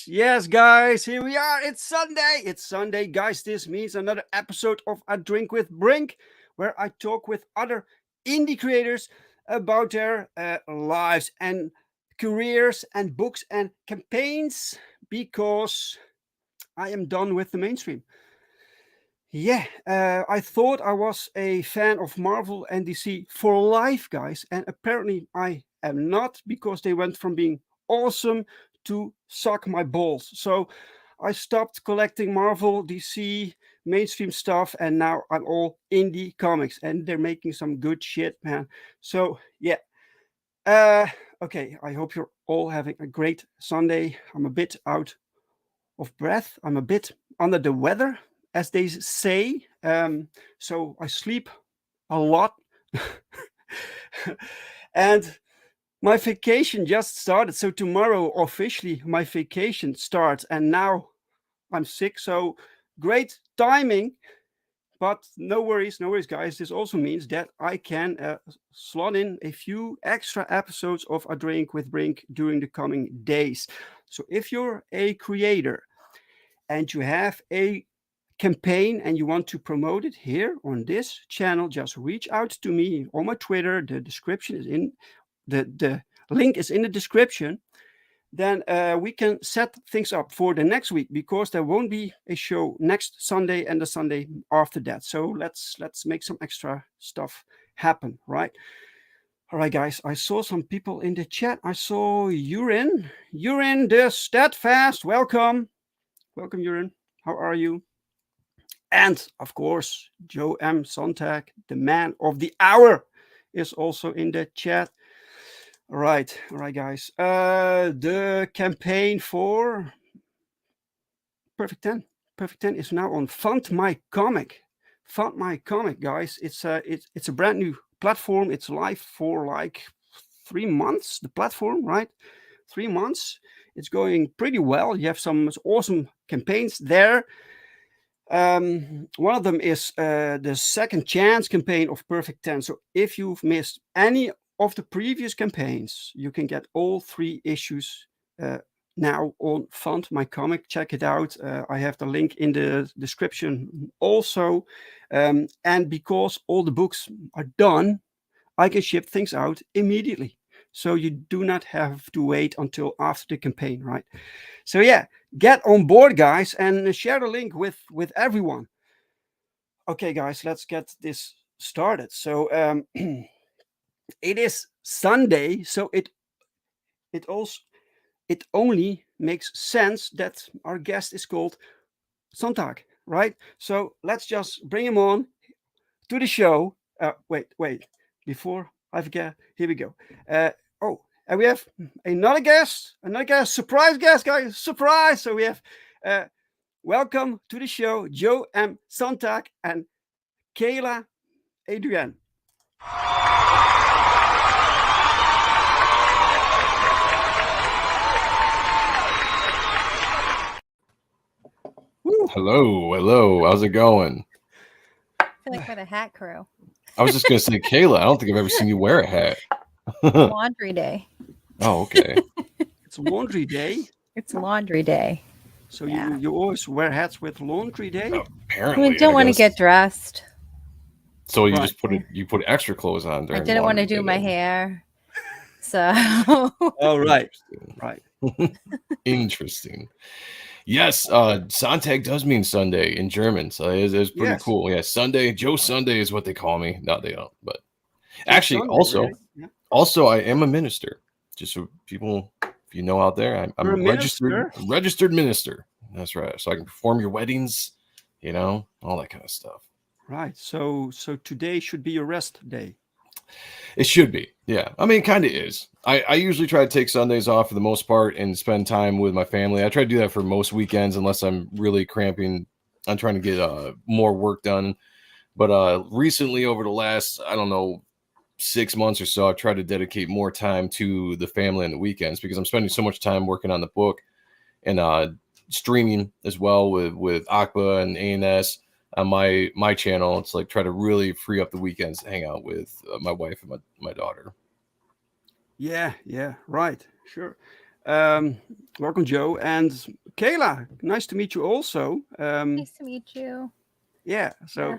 Yes, guys, here we are. It's Sunday, guys. This means another episode of A Drink with Brink, where I talk with other indie creators about their lives and careers and books and campaigns, because I am done with the mainstream. I thought I was a fan of Marvel and DC for life, guys, and apparently I am not, because they went from being awesome to suck my balls. So I stopped collecting Marvel, DC, mainstream stuff, and now I'm all indie comics, and they're making some good shit, man. So yeah. Okay, I hope you're all having a great Sunday. I'm a bit out of breath. I'm a bit under the weather, as they say. So I sleep a lot. And my vacation just started. So tomorrow officially my vacation starts, and now I'm sick. So great timing. But no worries, guys. This also means that I can slot in a few extra episodes of A Drink with Brink during the coming days. So if you're a creator and you have a campaign and you want to promote it here on this channel, just reach out to me on my Twitter. The description is in the link is in the description. Then we can set things up for the next week, because there won't be a show next Sunday and the Sunday after that. So let's make some extra stuff happen, right? All right, guys. I saw some people in the chat. I saw Urin the Steadfast. Welcome, Urin. How are you? And of course, Joe Sonntag, the man of the hour, is also in the chat. All right, guys. The campaign for Perfect 10 is now on FundMyComic. FundMyComic, guys. It's a brand new platform. It's live for like 3 months. The platform, right? 3 months. It's going pretty well. You have some awesome campaigns there. One of them is the Second Chance campaign of Perfect 10. So if you've missed any of the previous campaigns, you can get all 3 issues now on FundMyComic. Check it out. I have the link in the description also. And because all the books are done, I can ship things out immediately. So you do not have to wait until after the campaign, right? So yeah, get on board, guys, and share the link with everyone. Okay, guys, let's get this started. So it is Sunday, so it only makes sense that our guest is called Sonntag, right? So let's just bring him on to the show. Wait, before I forget, here we go. And we have another guest, surprise guest, guys, surprise. So we have welcome to the show, Joe Sonntag and Kayla Adrian. Hello. How's it going? I feel like we're the hat crew. I was just going to say, Kayla, I don't think I've ever seen you wear a hat. Laundry day. Oh, okay. It's laundry day. It's laundry day. So you always wear hats with laundry day? Apparently. We don't want to get dressed. So you just put extra clothes on during I didn't want to do my hair. So. Oh, right. Right. Interesting. Yes, Sonntag does mean Sunday in German, so it's pretty cool. Yeah, Sunday, Joe Sunday is what they call me. No, they don't, but actually, Sunday, also, I am a minister. Just so people, if you know out there, I'm a registered minister. That's right. So I can perform your weddings, all that kind of stuff. Right. So today should be your rest day. It should be. Yeah. I mean, it kind of is. I usually try to take Sundays off for the most part and spend time with my family. I try to do that for most weekends unless I'm really cramping. I'm trying to get more work done. But recently, over the last, 6 months or so, I've tried to dedicate more time to the family on the weekends because I'm spending so much time working on the book and streaming as well with Akba and ANS on my channel. It's like try to really free up the weekends to hang out with my wife and my daughter. Yeah, right. Sure. Welcome, Joe. And Kayla, nice to meet you also. Nice to meet you. Yeah, so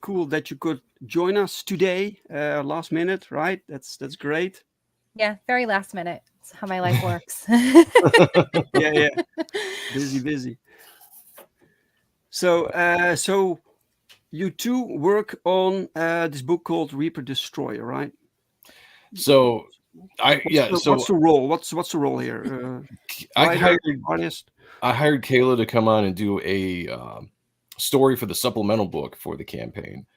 cool that you could join us today, last minute, right? That's great. Yeah, very last minute. That's how my life works. Yeah. Busy. So you two work on this book called Reaper Destroyer, right? So what's the role? What's the role here? I hired Kayla to come on and do a story for the supplemental book for the campaign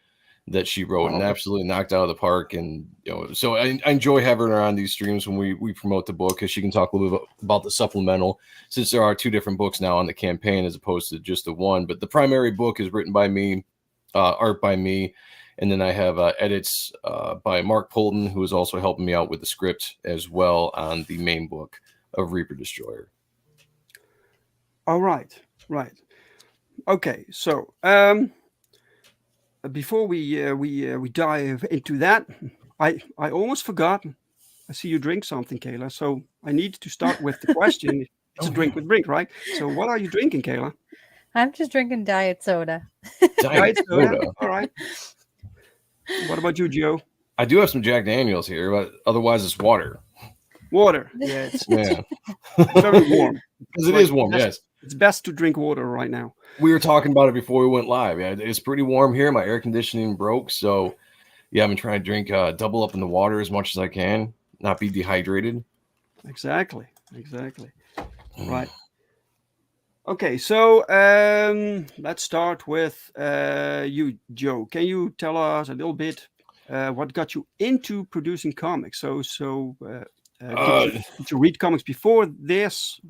that she wrote and absolutely knocked out of the park. And so I enjoy having her on these streams when we promote the book because she can talk a little bit about the supplemental, since there are two different books now on the campaign as opposed to just the one. But the primary book is written by me, art by me, and then I have edits by Mark Polton, who is also helping me out with the script as well on the main book of Reaper Destroyer. All right. Okay, so before we dive into that, I almost forgot. I see you drink something, Kayla. So I need to start with the question. It's a drink with Brink, right? So what are you drinking, Kayla? I'm just drinking diet soda. Diet soda. All right. What about you, Joe? I do have some Jack Daniels here, but otherwise it's water. Water. Yeah. It's very warm. Because it is warm, yes. It's best to drink water right now. We were talking about it before we went live. Yeah, it's pretty warm here. My air conditioning broke. So, yeah, I've been trying to drink double up in the water as much as I can, not be dehydrated. Exactly. Right. Okay, so let's start with you, Joe. Can you tell us a little bit what got you into producing comics? So did you read comics before this?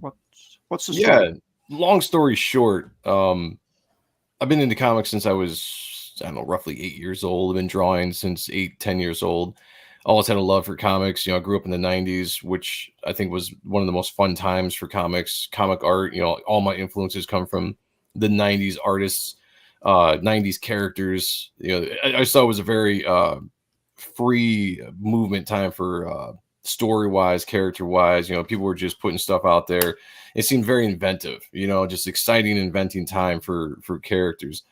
What's the story? Yeah, long story short, I've been into comics since I was, roughly 8 years old. I've been drawing since 10 years old. Always had a love for comics. I grew up in the 90s, which I think was one of the most fun times for comics, comic art. All my influences come from the 90s artists, 90s characters. I saw it was a very free movement time for story-wise, character-wise. People were just putting stuff out there. It seemed very inventive, just exciting, inventing time for characters.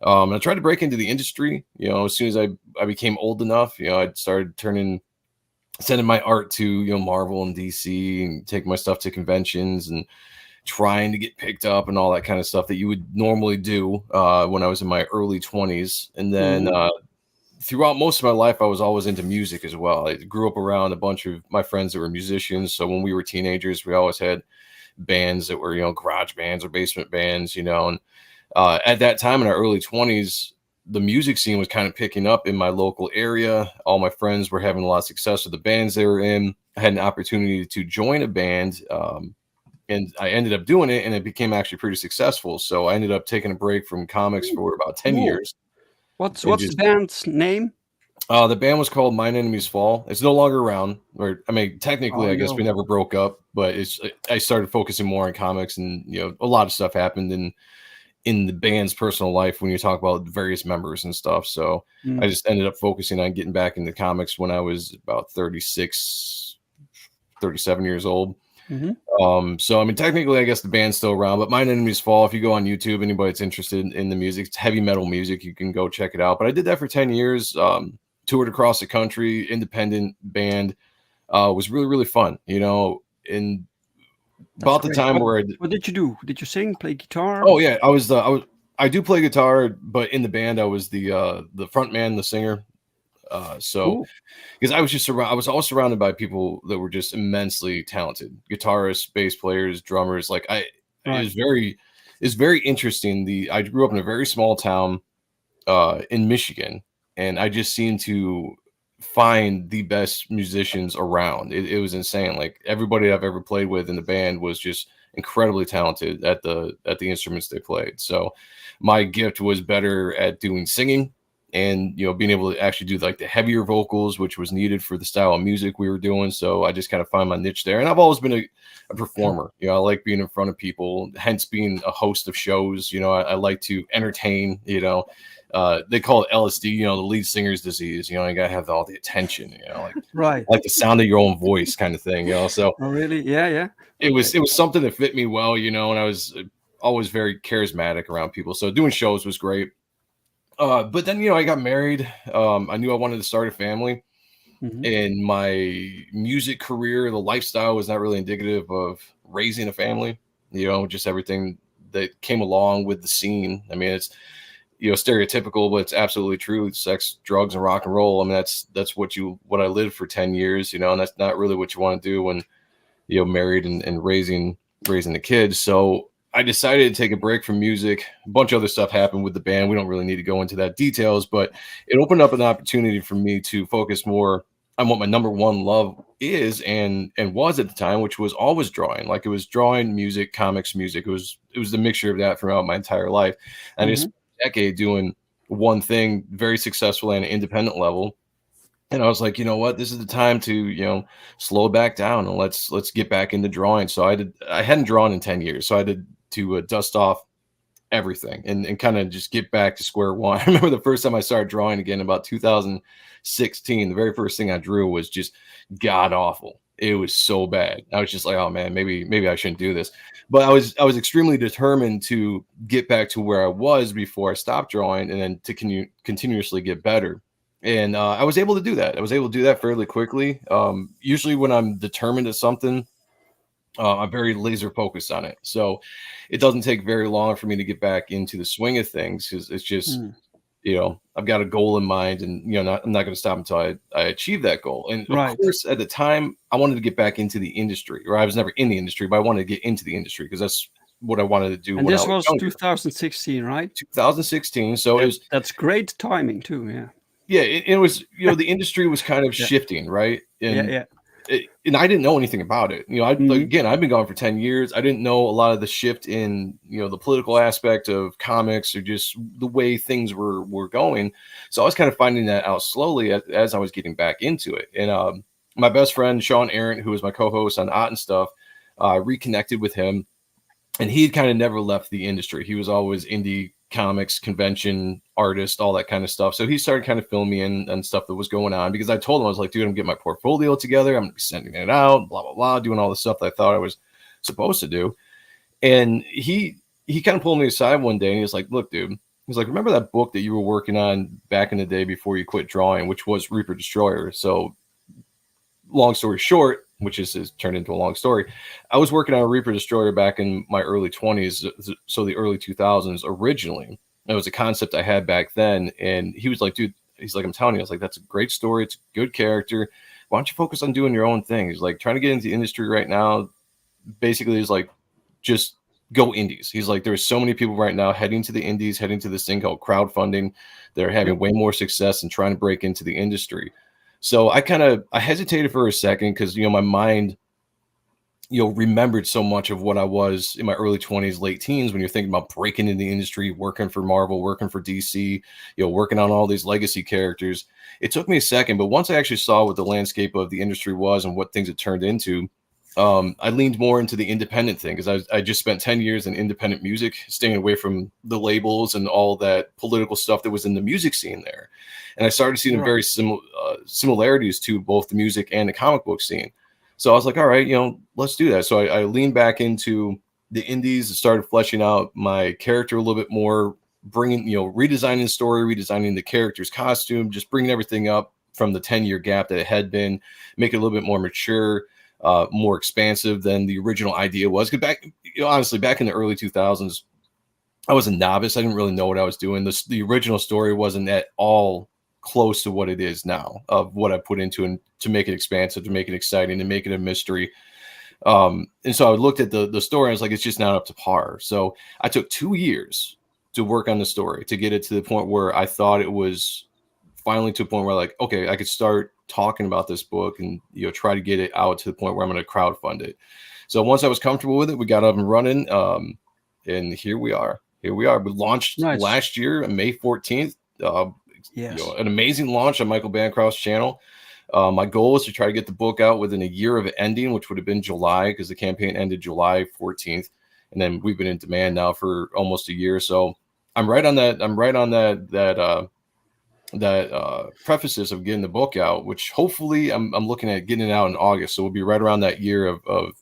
I tried to break into the industry, as soon as I became old enough, I started sending my art to, Marvel and DC and taking my stuff to conventions and trying to get picked up and all that kind of stuff that you would normally do when I was in my early 20s. And then throughout most of my life, I was always into music as well. I grew up around a bunch of my friends that were musicians. So when we were teenagers, we always had bands that were, garage bands or basement bands, and at that time in our early 20s, the music scene was kind of picking up in my local area. All my friends were having a lot of success with the bands they were in. I had an opportunity to join a band and I ended up doing it, and it became actually pretty successful. So I ended up taking a break from comics for about 10 Cool. years. What's And the band's name? The band was called Mine Enemies Fall. It's no longer around. Or I mean, technically, Oh, I guess we never broke up, but I started focusing more on comics, and a lot of stuff happened in the band's personal life when you talk about various members and stuff. So I just ended up focusing on getting back into comics when I was about 36, 37 years old. So I mean, technically, I guess the band's still around, but Mine Enemies Fall, if you go on YouTube, anybody that's interested in the music, it's heavy metal music, you can go check it out. But I did that for 10 years, toured across the country, independent band. Was really, really fun, and about the time where what did you do? Did you sing, play guitar? Oh yeah, I do play guitar, but in the band I was the front man, the singer. So because I was all surrounded by people that were just immensely talented, guitarists, bass players, drummers. Like it's very interesting. I grew up in a very small town in Michigan, and I just seemed to find the best musicians around. It was insane. Like everybody I've ever played with in the band was just incredibly talented at the instruments they played. So my gift was better at doing singing and being able to actually do like the heavier vocals, which was needed for the style of music we were doing. So I just kind of find my niche there. And I've always been a performer. I like being in front of people, hence being a host of shows. I like to entertain. They call it LSD, the lead singer's disease. You gotta have all the attention, like the sound of your own voice kind of thing, So oh, really? Yeah. It was something that fit me well, and I was always very charismatic around people. So doing shows was great. But then, I got married. I knew I wanted to start a family, and my music career, the lifestyle was not really indicative of raising a family, just everything that came along with the scene. I mean, it's, stereotypical, but it's absolutely true. Sex, drugs, and rock and roll. I mean, that's what I lived for 10 years, and that's not really what you want to do when, married and raising the kids. So I decided to take a break from music. A bunch of other stuff happened with the band. We don't really need to go into that details, but it opened up an opportunity for me to focus more on what my number one love is and was at the time, which was always drawing. Like it was drawing, music, comics, music. It was the mixture of that throughout my entire life. And I spent a decade doing one thing, very successful at an independent level. And I was like, you know what, this is the time to, slow back down and let's get back into drawing. So I hadn't drawn in 10 years. So I had to dust off everything and kind of just get back to square one. I remember the first time I started drawing again, about 2016, the very first thing I drew was just god awful. It was so bad. I was just like, oh man, maybe I shouldn't do this. But I was extremely determined to get back to where I was before I stopped drawing, and then to continuously get better. And I was able to do that. I was able to do that fairly quickly. Usually when I'm determined at something, I'm very laser focused on it. So it doesn't take very long for me to get back into the swing of things, because it's just, I've got a goal in mind, and, I'm not going to stop until I achieve that goal. And of course, at the time, I wanted to get back into the industry, or I was never in the industry, but I wanted to get into the industry because that's what I wanted to do. And this was 2016, right? 2016. So that's great timing too. Yeah. Yeah, it was, the industry was kind of shifting, right? And, and I didn't know anything about it. Again, I've been gone for 10 years. I didn't know a lot of the shift in, the political aspect of comics, or just the way things were going. So I was kind of finding that out slowly as I was getting back into it. And my best friend, Sean Arendt, who was my co-host on Ott and Stuff, reconnected with him, and he had kind of never left the industry. He was always indie comics, convention artist, all that kind of stuff. So he started kind of filling me in on stuff that was going on, because I told him, I was like, dude, I'm getting my portfolio together. I'm sending it out, blah, blah, blah, doing all the stuff that I thought I was supposed to do. And he kind of pulled me aside one day, and he was like, look, dude, he's like, remember that book that you were working on back in the day before you quit drawing, which was Reaper Destroyer? So long story short, which is turned into a long story, I was working on a Reaper Destroyer back in my early 20s, so the early 2000s originally. It was a concept I had back then, and he was like, dude, he's like, I'm telling you, I was like, that's a great story, it's a good character, why don't you focus on doing your own thing? He's like, trying to get into the industry right now, basically, he's like, just go indies. He's like, there's so many people right now heading to the indies, heading to this thing called crowdfunding. They're having way more success and trying to break into the industry. So I hesitated for a second, because, my mind remembered so much of what I was in my early 20s, late teens, when you're thinking about breaking into the industry, working for Marvel, working for DC, working on all these legacy characters. It took me a second, but once I actually saw what the landscape of the industry was and what things had turned into, I leaned more into the independent thing, because I just spent 10 years in independent music, staying away from the labels and all that political stuff that was in the music scene there. And I started seeing Right. very similarities to both the music and the comic book scene. So I was like, all right, let's do that. So I leaned back into the indies and started fleshing out my character a little bit more, bringing, redesigning the story, redesigning the character's costume, just bringing everything up from the 10-year gap that it had been, make it a little bit more mature, more expansive than the original idea was. Because honestly, back in the early 2000s, I was a novice. I didn't really know what I was doing. The original story wasn't at all close to what it is now, of what I put into and to make it expansive, to make it exciting, to make it a mystery. And so I looked at the story, and I was like, it's just not up to par. So I took 2 years to work on the story, to get it to the point where I thought it was finally to a point where, like, okay, I could start talking about this book and try to get it out to the point where I'm going to crowdfund it. So once I was comfortable with it, we got up and running, and here we are. We launched last year on May 14th. Yes. An amazing launch on Michael Bancroft's channel. My goal was to try to get the book out within a year of it ending, which would have been July, because the campaign ended July 14th, and then we've been in demand now for almost a year. So I'm right on that. I'm right on that prefaces of getting the book out, which hopefully I'm looking at getting it out in August. So we'll be right around that year of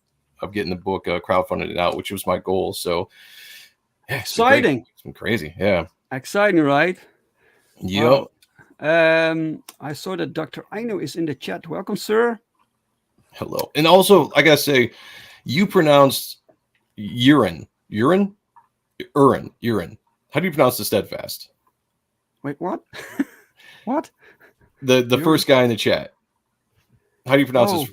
getting the book crowdfunded out, which was my goal. So yeah, exciting. It's been crazy. Yeah. Exciting, right? Yep. Well, I saw that Dr. Aino is in the chat. Welcome, sir. Hello. And also, I gotta say, you pronounced urine. How do you pronounce the steadfast? Wait, what? What? The first guy in the chat. How do you pronounce this?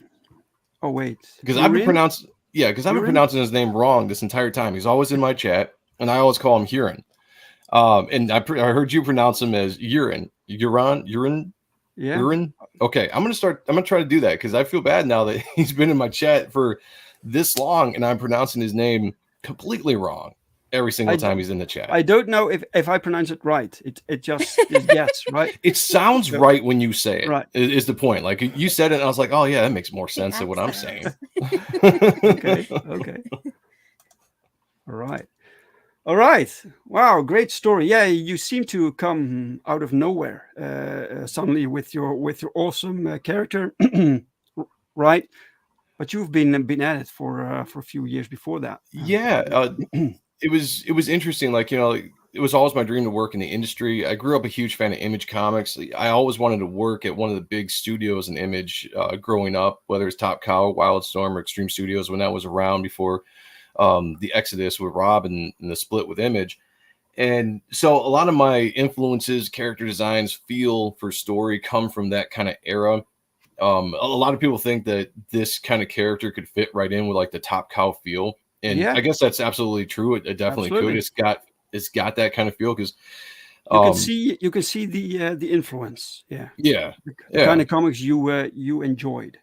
Oh, wait. Because I've been pronouncing his name wrong this entire time. He's always in my chat, and I always call him Huron. And I heard you pronounce him as urine. Urine. Yeah. Urine. Okay, I'm gonna try to do that, because I feel bad now that he's been in my chat for this long, and I'm pronouncing his name completely wrong every single time he's in the chat. I don't know if I pronounce it right. It just is yes, right? It sounds right when you say it. Right. Is the point. Like, you said it, and I was like, oh yeah, that makes more sense than what I'm saying. Okay. All right. Wow, great story. Yeah, you seem to come out of nowhere suddenly with your awesome character, right? But you've been at it for a few years before that. Yeah, it was interesting. Like, it was always my dream to work in the industry. I grew up a huge fan of Image Comics. I always wanted to work at one of the big studios in Image growing up, whether it's Top Cow, Wildstorm, or Extreme Studios, when that was around before the exodus with Rob and the split with Image. And so a lot of my influences, character designs, feel for story come from that kind of era. A lot of people think that this kind of character could fit right in with like the Top Cow feel. And I guess that's absolutely true. It definitely could. It's got that kind of feel, because you can see the influence. Yeah. The kind of comics you enjoyed.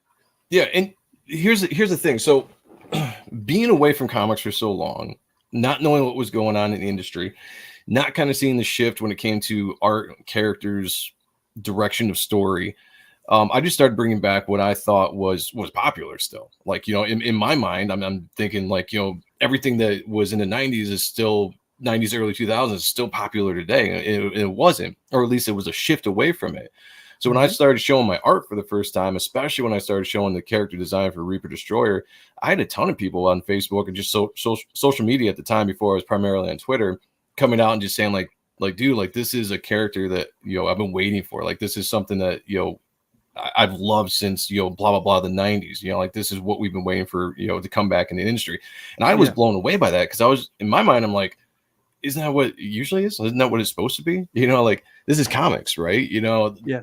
Yeah, and here's the thing. So being away from comics for so long, not knowing what was going on in the industry, not kind of seeing the shift when it came to art, characters, direction of story, I just started bringing back what I thought was popular still. Like, in my mind, I'm thinking like, everything that was in the 90s is still 90s, early 2000s is still popular today. And it wasn't, or at least it was a shift away from it. So when I started showing my art for the first time, especially when I started showing the character design for Reaper Destroyer, I had a ton of people on Facebook and just social media at the time, before I was primarily on Twitter, coming out and just saying like, dude, like, this is a character that, I've been waiting for. Like, this is something that, I've loved since, blah, blah, blah, the 90s, like, this is what we've been waiting for, to come back in the industry. And I was blown away by that, because I was, in my mind, I'm like, isn't that what it usually is? Isn't that what it's supposed to be? Like, this is comics, right?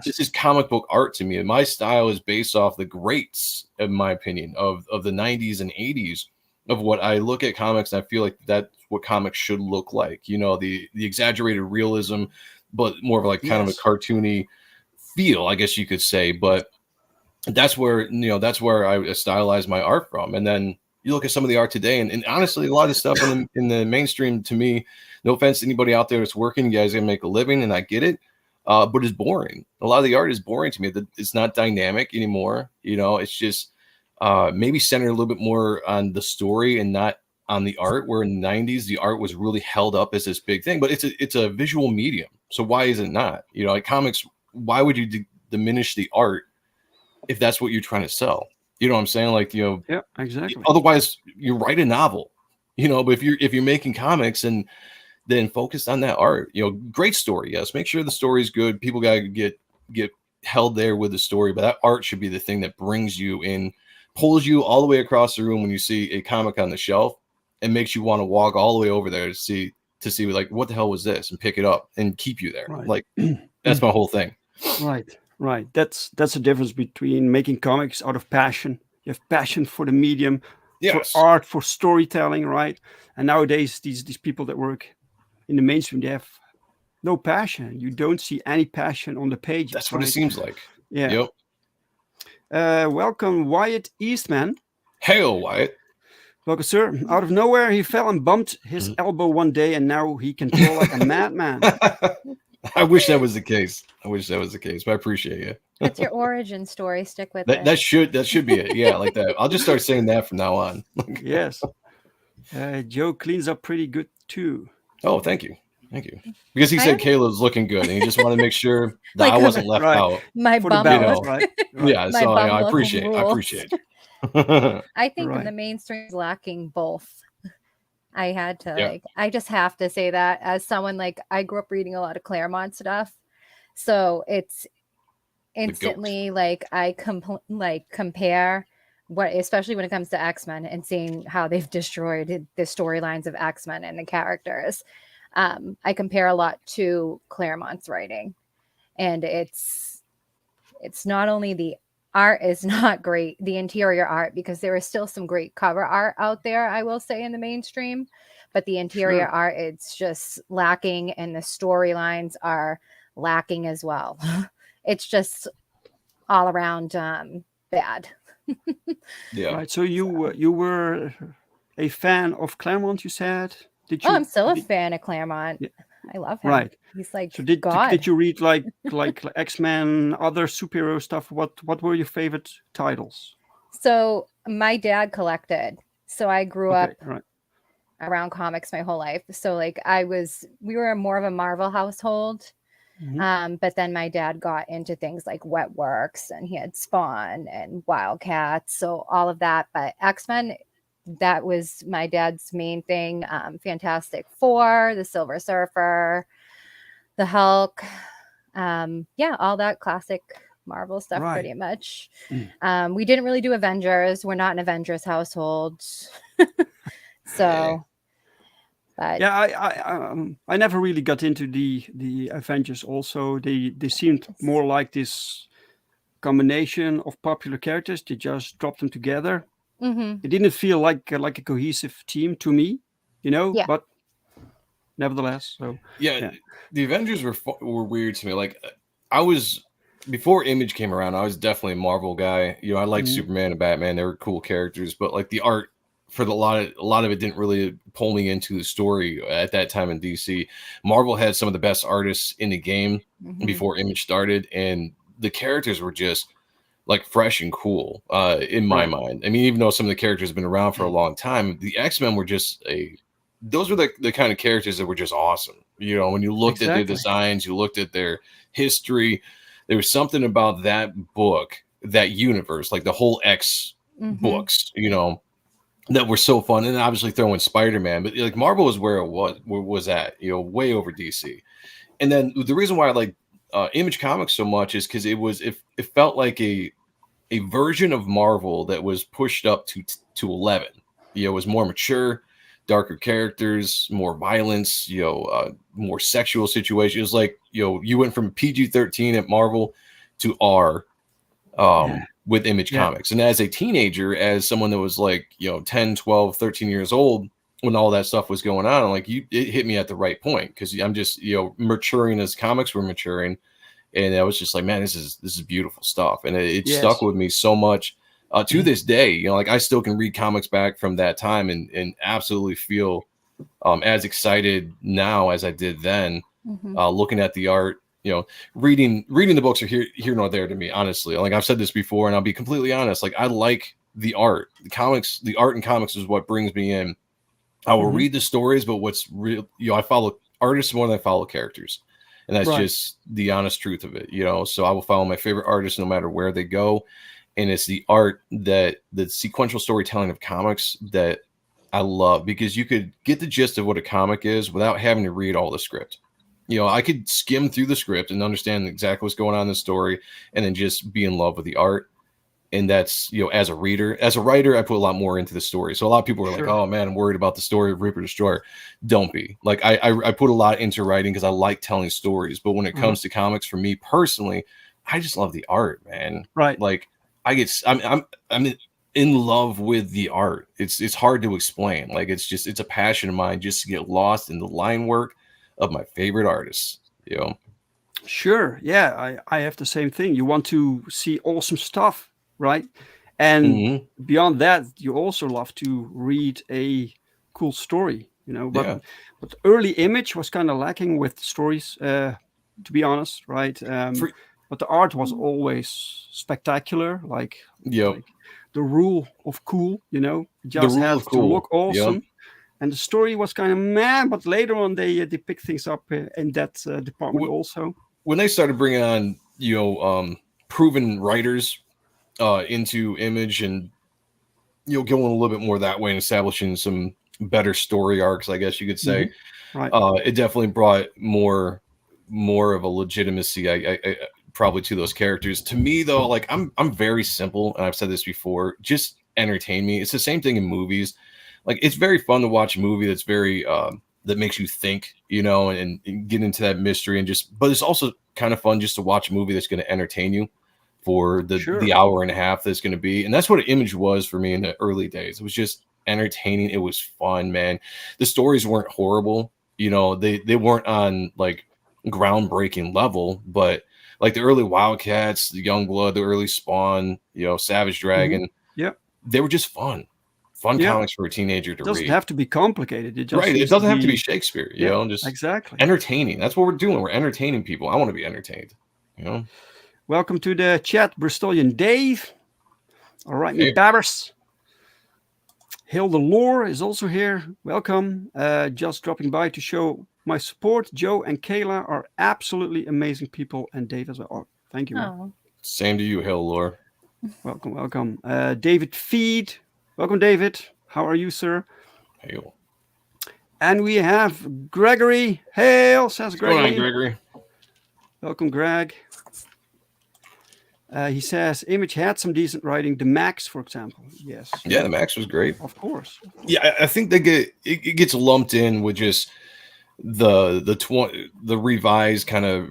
This is comic book art to me. And my style is based off the greats, in my opinion, of the 90s and 80s, of what I look at comics, and I feel like that's what comics should look like. The exaggerated realism, but more of like kind of a cartoony feel, I guess you could say. But that's where I stylize my art from. And then you look at some of the art today, and honestly, a lot of the stuff in the mainstream, to me, no offense to anybody out there that's working, you guys gonna make a living, and I get it, but it's boring. A lot of the art is boring to me. It's not dynamic anymore. You know, it's just maybe centered a little bit more on the story and not on the art. Where in the 90s, the art was really held up as this big thing, but it's a visual medium. So why is it not? You know, like comics, why would you diminish the art if that's what you're trying to sell? You know what I'm saying? Like, you know, Yeah, exactly. Otherwise, you write a novel, you know. But if you're making comics and then focused on that art, you know, great story, yes. Make sure the story is good. People gotta get held there with the story, but that art should be the thing that brings you in, pulls you all the way across the room when you see a comic on the shelf, and makes you want to walk all the way over there to see like what the hell was this, and pick it up and keep you there. Right. Like that's my whole thing. Right. That's the difference between making comics out of passion. You have passion for the medium, Yes. for art, for storytelling, right? And nowadays, these people that work in the mainstream, they have no passion. You don't see any passion on the page. That's what it seems like. Yeah. Yep. Welcome, Wyatt Eastman. Hail, Wyatt. Welcome, sir. Out of nowhere, he fell and bumped his elbow one day, and now he can draw like a madman. I wish that was the case. But I appreciate you. That's your origin story. Stick with That should be it. Yeah, like that. I'll just start saying that from now on. Yes. Joe cleans up pretty good too. Oh, thank you. Because he said Kayla's looking good, and he just wanted to make sure that I wasn't left out. My For the bum balance, look. right? Yeah, My so bum I look appreciate rules. it. I think Right. the mainstream is lacking both. I had to Yeah. I just have to say that as someone like I grew up reading a lot of Claremont stuff, so it's instantly like I compare what, especially when it comes to X-Men and seeing how they've destroyed the storylines of X-Men and the characters. I compare a lot to Claremont's writing, and it's not only the art is not great, the interior art, because there is still some great cover art out there, I will say, in the mainstream, but the interior art, it's just lacking, and the storylines are lacking as well. It's just all around bad. Yeah. Right. So you were a fan of Claremont, you said? Did you? I'm still a fan of Claremont. Yeah. I love him. Right. He's like So did God. you read like X-Men, other superhero stuff? What were your favorite titles? So my dad collected. So I grew up Right. around comics my whole life. So like we were more of a Marvel household. Mhm. But then my dad got into things like Wetworks, and he had Spawn and Wildcats, so all of that. But X-Men, that was my dad's main thing. Fantastic Four, the Silver Surfer, the Hulk, all that classic Marvel stuff, Right. pretty much. We didn't really do Avengers. We're not an Avengers household. So but Yeah, I never really got into the Avengers. Also, they seemed more like this combination of popular characters. They just dropped them together. mhm. It didn't feel like a cohesive team to me, you know. Yeah. But nevertheless, so Yeah, the Avengers were weird to me. Like I was, before Image came around, I was definitely a Marvel guy. You know, I liked Superman and Batman; they were cool characters. But like the art for a lot of it didn't really pull me into the story at that time in DC. Marvel had some of the best artists in the game before Image started, and the characters were just like fresh and cool in my mind. I mean, even though some of the characters have been around for a long time, the X-Men were just those were the kind of characters that were just awesome. You know, when you looked at their designs, you looked at their history, there was something about that book, that universe, like the whole X books, you know, that were so fun. And obviously throw in Spider-Man, but like Marvel was where it was at, you know, way over DC. And then the reason why I like Image Comics so much is because it felt like a version of Marvel that was pushed up to 11. You know, it was more mature, darker characters, more violence, you know, more sexual situations. Like, you know, you went from PG-13 at Marvel to R with Image Comics. And as a teenager, as someone that was like, you know, 10, 12, 13 years old, when all that stuff was going on, like it hit me at the right point, because I'm just, you know, maturing as comics were maturing. And I was just like, man, this is beautiful stuff. And it stuck with me so much To this day, you know, like I still can read comics back from that time and absolutely feel as excited now as I did then. Looking at the art, you know, reading the books are here nor there to me, honestly. Like I've said this before, and I'll be completely honest. Like I like the art, the art in comics is what brings me in. I will read the stories, but what's real, you know, I follow artists more than I follow characters, and that's just the honest truth of it, you know. So I will follow my favorite artists no matter where they go, and it's the art that the sequential storytelling of comics that I love, because you could get the gist of what a comic is without having to read all the script. You know, I could skim through the script and understand exactly what's going on in the story, and then just be in love with the art. And that's, you know, as a reader, as a writer, I put a lot more into the story. So a lot of people are like, oh man, I'm worried about the story of Reaper Destroyer. Don't be. Like I put a lot into writing because I like telling stories. But when it comes to comics, for me personally, I just love the art, man. Right. Like I'm in love with the art. It's hard to explain. Like it's a passion of mine just to get lost in the line work of my favorite artists, you know. Sure. Yeah, I have the same thing. You want to see awesome stuff, right? And beyond that, you also love to read a cool story, you know. But but early Image was kind of lacking with stories, to be honest, right? But the art was always spectacular, like the rule of cool, you know, just had to look awesome. And the story was kind of meh, but later on they pick things up in that department also. When they started bringing on, you know, proven writers into Image, and you know, going a little bit more that way and establishing some better story arcs, I guess you could say, right? It definitely brought more of a legitimacy, I probably, to those characters. To me, though, like I'm very simple, and I've said this before. Just entertain me. It's the same thing in movies. Like it's very fun to watch a movie that's very that makes you think, you know, and get into that mystery, and just. But it's also kind of fun just to watch a movie that's going to entertain you for the hour and a half that's going to be. And that's what Image was for me in the early days. It was just entertaining. It was fun, man. The stories weren't horrible, you know. They weren't on like groundbreaking level, but like the early Wildcats, the Youngblood, the early Spawn, you know, Savage Dragon, they were just fun comics for a teenager to read. It doesn't have to be complicated. It doesn't have to be Shakespeare, you know, just exactly entertaining. That's what we're doing. We're entertaining people. I want to be entertained, you know. Welcome to the chat, Bristolian Dave. All right, me babbers. Hilda Lore is also here. Welcome. Just dropping by to show my support. Joe and Kayla are absolutely amazing people, and Dave as well. Oh, thank you. Man. Same to you, Hilda Lore. Welcome. David Feed. Welcome, David. How are you, sir? Hail. And we have Gregory. Hail, says Gregory. What's going on, Gregory? Welcome, Greg. He says Image had some decent writing. The Max, for example. Yes. Yeah, the Max was great. Of course. Yeah, I think it gets lumped in with just the revised kind of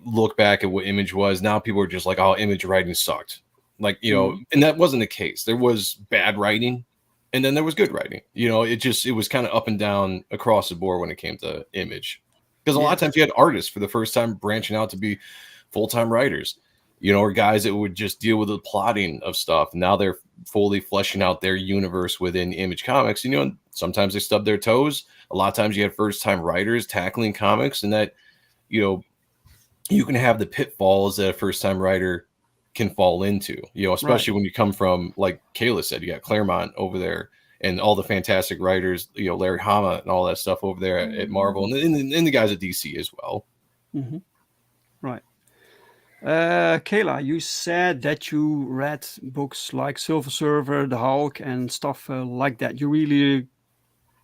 look back at what Image was. Now people are just like, oh, Image writing sucked. Like, you know, and that wasn't the case. There was bad writing, and then there was good writing. You know, it was kind of up and down across the board when it came to Image. Because a lot of times you had artists for the first time branching out to be full-time writers, you know, or guys that would just deal with the plotting of stuff. Now they're fully fleshing out their universe within Image Comics. You know, and sometimes they stub their toes. A lot of times you had first-time writers tackling comics, and that, you know, you can have the pitfalls that a first-time writer can fall into, you know, especially when you come from, like Kayla said, you got Claremont over there and all the fantastic writers, you know, Larry Hama and all that stuff over there at Marvel, and the guys at DC as well. Right. Kayla, you said that you read books like Silver Surfer, The Hulk, and stuff like that. You really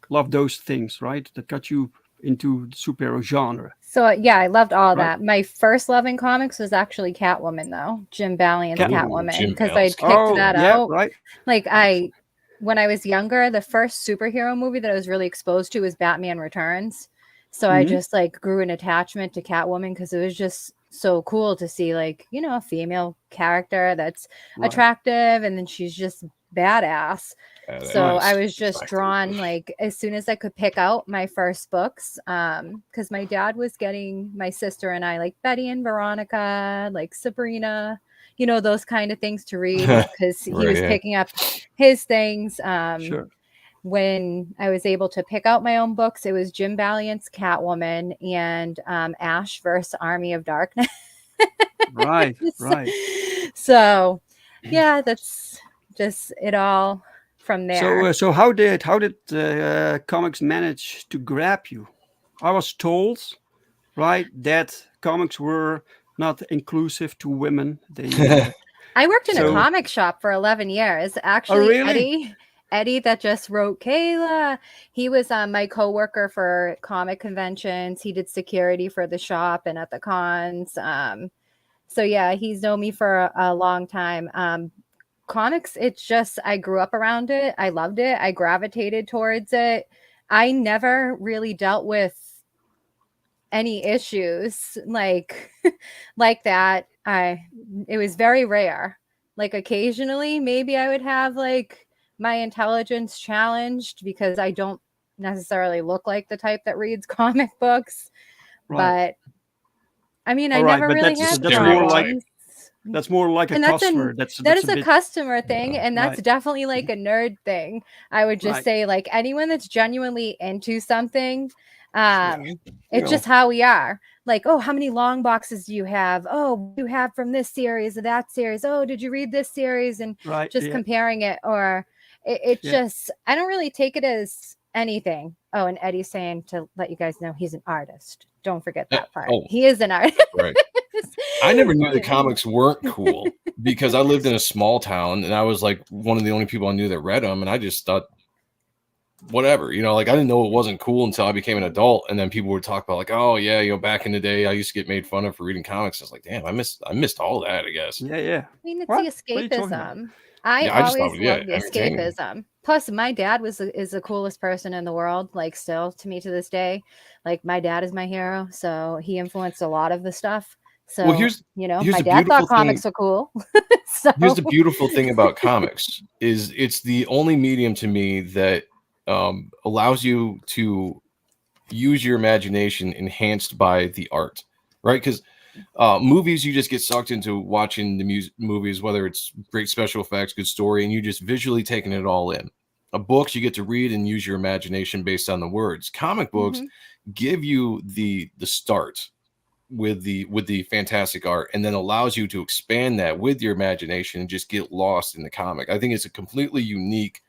love those things, right? That got you into the superhero genre. So yeah, I loved all that. My first love in comics was actually Catwoman, though. Jim Valiant's Catwoman, because I picked that out. Right. Like when I was younger, the first superhero movie that I was really exposed to was Batman Returns. So I just like grew an attachment to Catwoman because it was just so cool to see, like, you know, a female character that's attractive, and then she's just badass. So I was just drawn, like, as soon as I could pick out my first books, because my dad was getting my sister and I, like, Betty and Veronica, like Sabrina, those kind of things to read because he was picking up his things. Sure. When I was able to pick out my own books, it was Jim Valiant's Catwoman and Ash versus Army of Darkness. Right. So, yeah, that's just it all from there. So how did comics manage to grab you? I was told, right, that comics were not inclusive to women. They I worked in a comic shop for 11 years. Actually, really? Eddie that just wrote Kayla, he was my coworker for comic conventions. He did security for the shop and at the cons. So yeah, he's known me for a long time. Comics, it's just, I grew up around it. I loved it. I gravitated towards it. I never really dealt with any issues like that. It was very rare. Like occasionally, maybe I would have like my intelligence challenged because I don't necessarily look like the type that reads comic books. Right. But I mean, I never really had problems. That's more like a customer. That is a customer thing, and that's definitely like a nerd thing. I would just say, like, anyone that's genuinely into something, it's just how we are. Like, oh, how many long boxes do you have? Oh, you have from this series or that series. Oh, did you read this series? And just comparing it, or it just, I don't really take it as anything. Oh, and Eddie's saying to let you guys know he's an artist. Don't forget that part. He is an artist. Right. I never knew the comics weren't cool because I lived in a small town and I was like one of the only people I knew that read them. And I just thought, whatever, like I didn't know it wasn't cool until I became an adult. And then people would talk about like, oh yeah, back in the day, I used to get made fun of for reading comics. I was like, damn, I missed all that, I guess. Yeah. I mean, it's the escapism. I always loved the escapism. Plus, my dad is the coolest person in the world, like still to me to this day. Like my dad is my hero. So he influenced a lot of the stuff. So, here's my dad thought comics were cool. So. Here's the beautiful thing about comics is it's the only medium to me that allows you to use your imagination enhanced by the art, right? Because movies, you just get sucked into watching the movies, whether it's great special effects, good story, and you just visually taking it all in. Books, you get to read and use your imagination based on the words. Comic books give you the start with the fantastic art and then allows you to expand that with your imagination and just get lost in the comic. I think it's a completely unique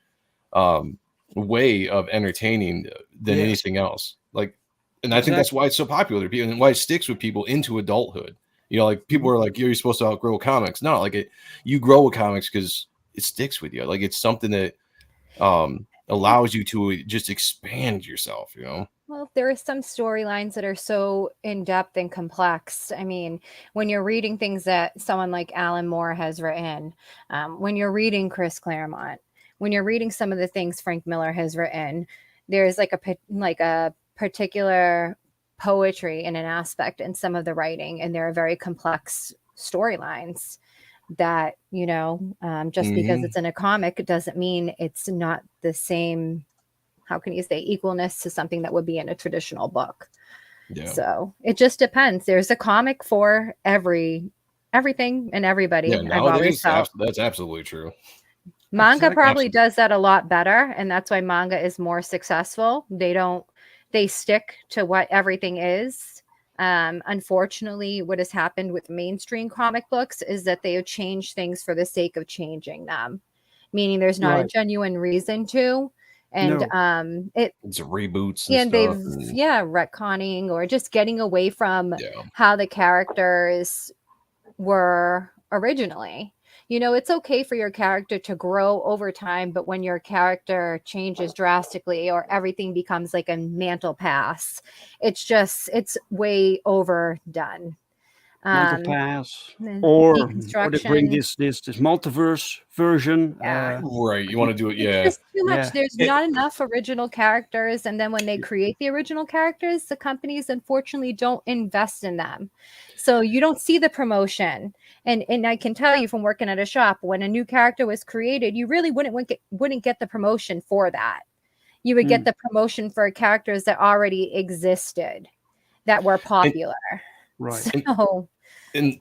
way of entertaining than anything else. Like, and I think that's why it's so popular to people and why it sticks with people into adulthood. Like people are like, you're supposed to outgrow comics. No, like you grow with comics because it sticks with you. Like it's something that allows you to just expand yourself, Well, there are some storylines that are so in-depth and complex. I mean, when you're reading things that someone like Alan Moore has written, when you're reading Chris Claremont, when you're reading some of the things Frank Miller has written, there's like a particular poetry in an aspect in some of the writing, and there are very complex storylines that, just because it's in a comic, it doesn't mean it's not the same. How can you say equalness to something that would be in a traditional book? Yeah. So it just depends. There's a comic for everything and everybody. Yeah, I've always felt that's absolutely true. Manga probably does that a lot better, and that's why manga is more successful. They stick to what everything is. Unfortunately, what has happened with mainstream comic books is that they have changed things for the sake of changing them, meaning there's not a genuine reason to. And it's reboots and stuff. Retconning or just getting away from how the characters were originally. It's okay for your character to grow over time, but when your character changes drastically or everything becomes like a mantle pass, it's way overdone. Mantle pass, or they bring this multiverse version. Right, you want to do it? It's just too much. There's not enough original characters, and then when they create the original characters, the companies unfortunately don't invest in them, so you don't see the promotion. And I can tell you from working at a shop, when a new character was created, you really wouldn't get the promotion for that. You would get the promotion for characters that already existed, that were popular. Right. So, And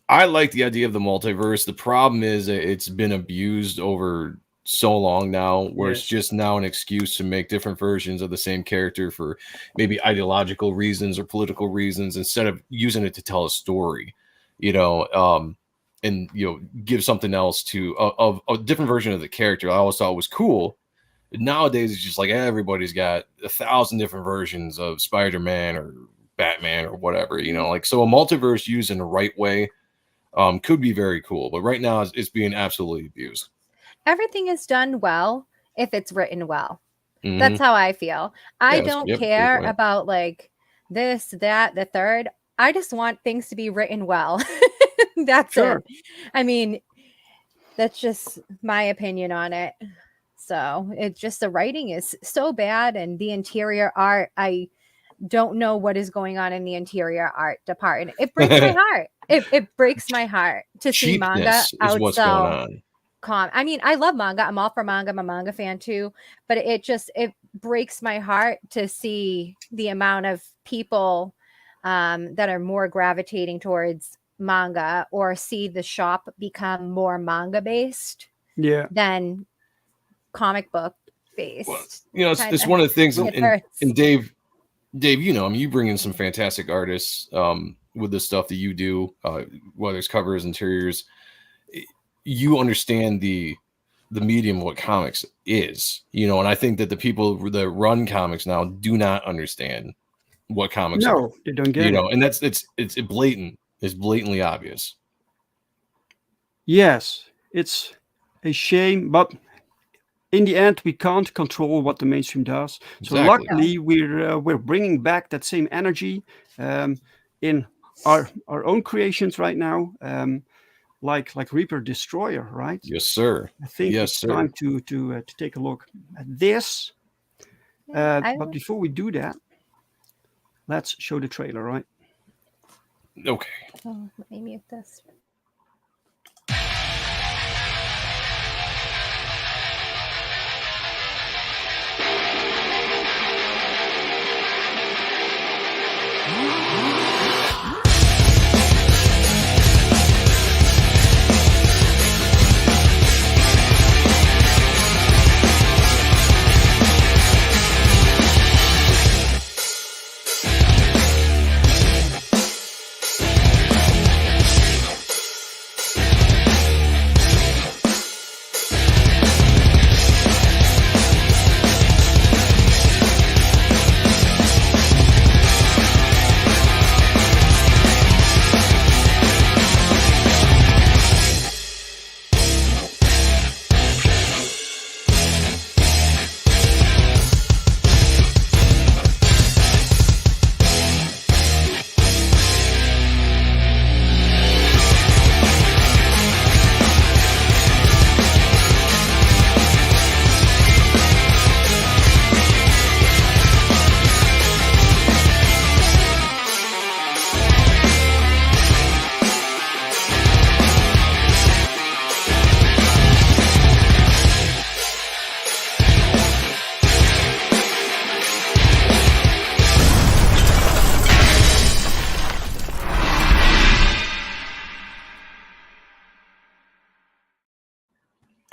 I like the idea of the multiverse. The problem is it's been abused over so long now, where it's just now an excuse to make different versions of the same character for maybe ideological reasons or political reasons, instead of using it to tell a story, and give something else to of a different version of the character. I always thought was cool. But nowadays it's just like everybody's got 1,000 different versions of Spider-Man or Batman or whatever, so a multiverse used in the right way could be very cool, but right now it's being absolutely abused. Everything is done well if it's written well. Mm-hmm. That's how I feel. I don't care about like this, that, the third. I just want things to be written well. That's it. I mean, that's just my opinion on it. So it's just the writing is so bad, and the interior art, I don't know what is going on in the interior art department. It breaks my heart. It breaks my heart to see manga outsell. I mean, I love manga. I'm all for manga. I'm a manga fan too. But it breaks my heart to see the amount of people that are more gravitating towards manga, or see the shop become more manga based than comic book based. Well, it's one of the things, and Dave, you bring in some fantastic artists with the stuff that you do, whether it's covers, interiors. You understand the medium of what comics is, and I think that the people that run comics now do not understand what comics are. No, they don't get it. And it's blatant. It's blatantly obvious. Yes, it's a shame, but in the end, we can't control what the mainstream does. So luckily, we're bringing back that same energy in our own creations right now, like Reaper Destroyer, right? Yes, sir. I think it's time to take a look at this. But before we do that, let's show the trailer, right? Okay. Oh, let me mute this.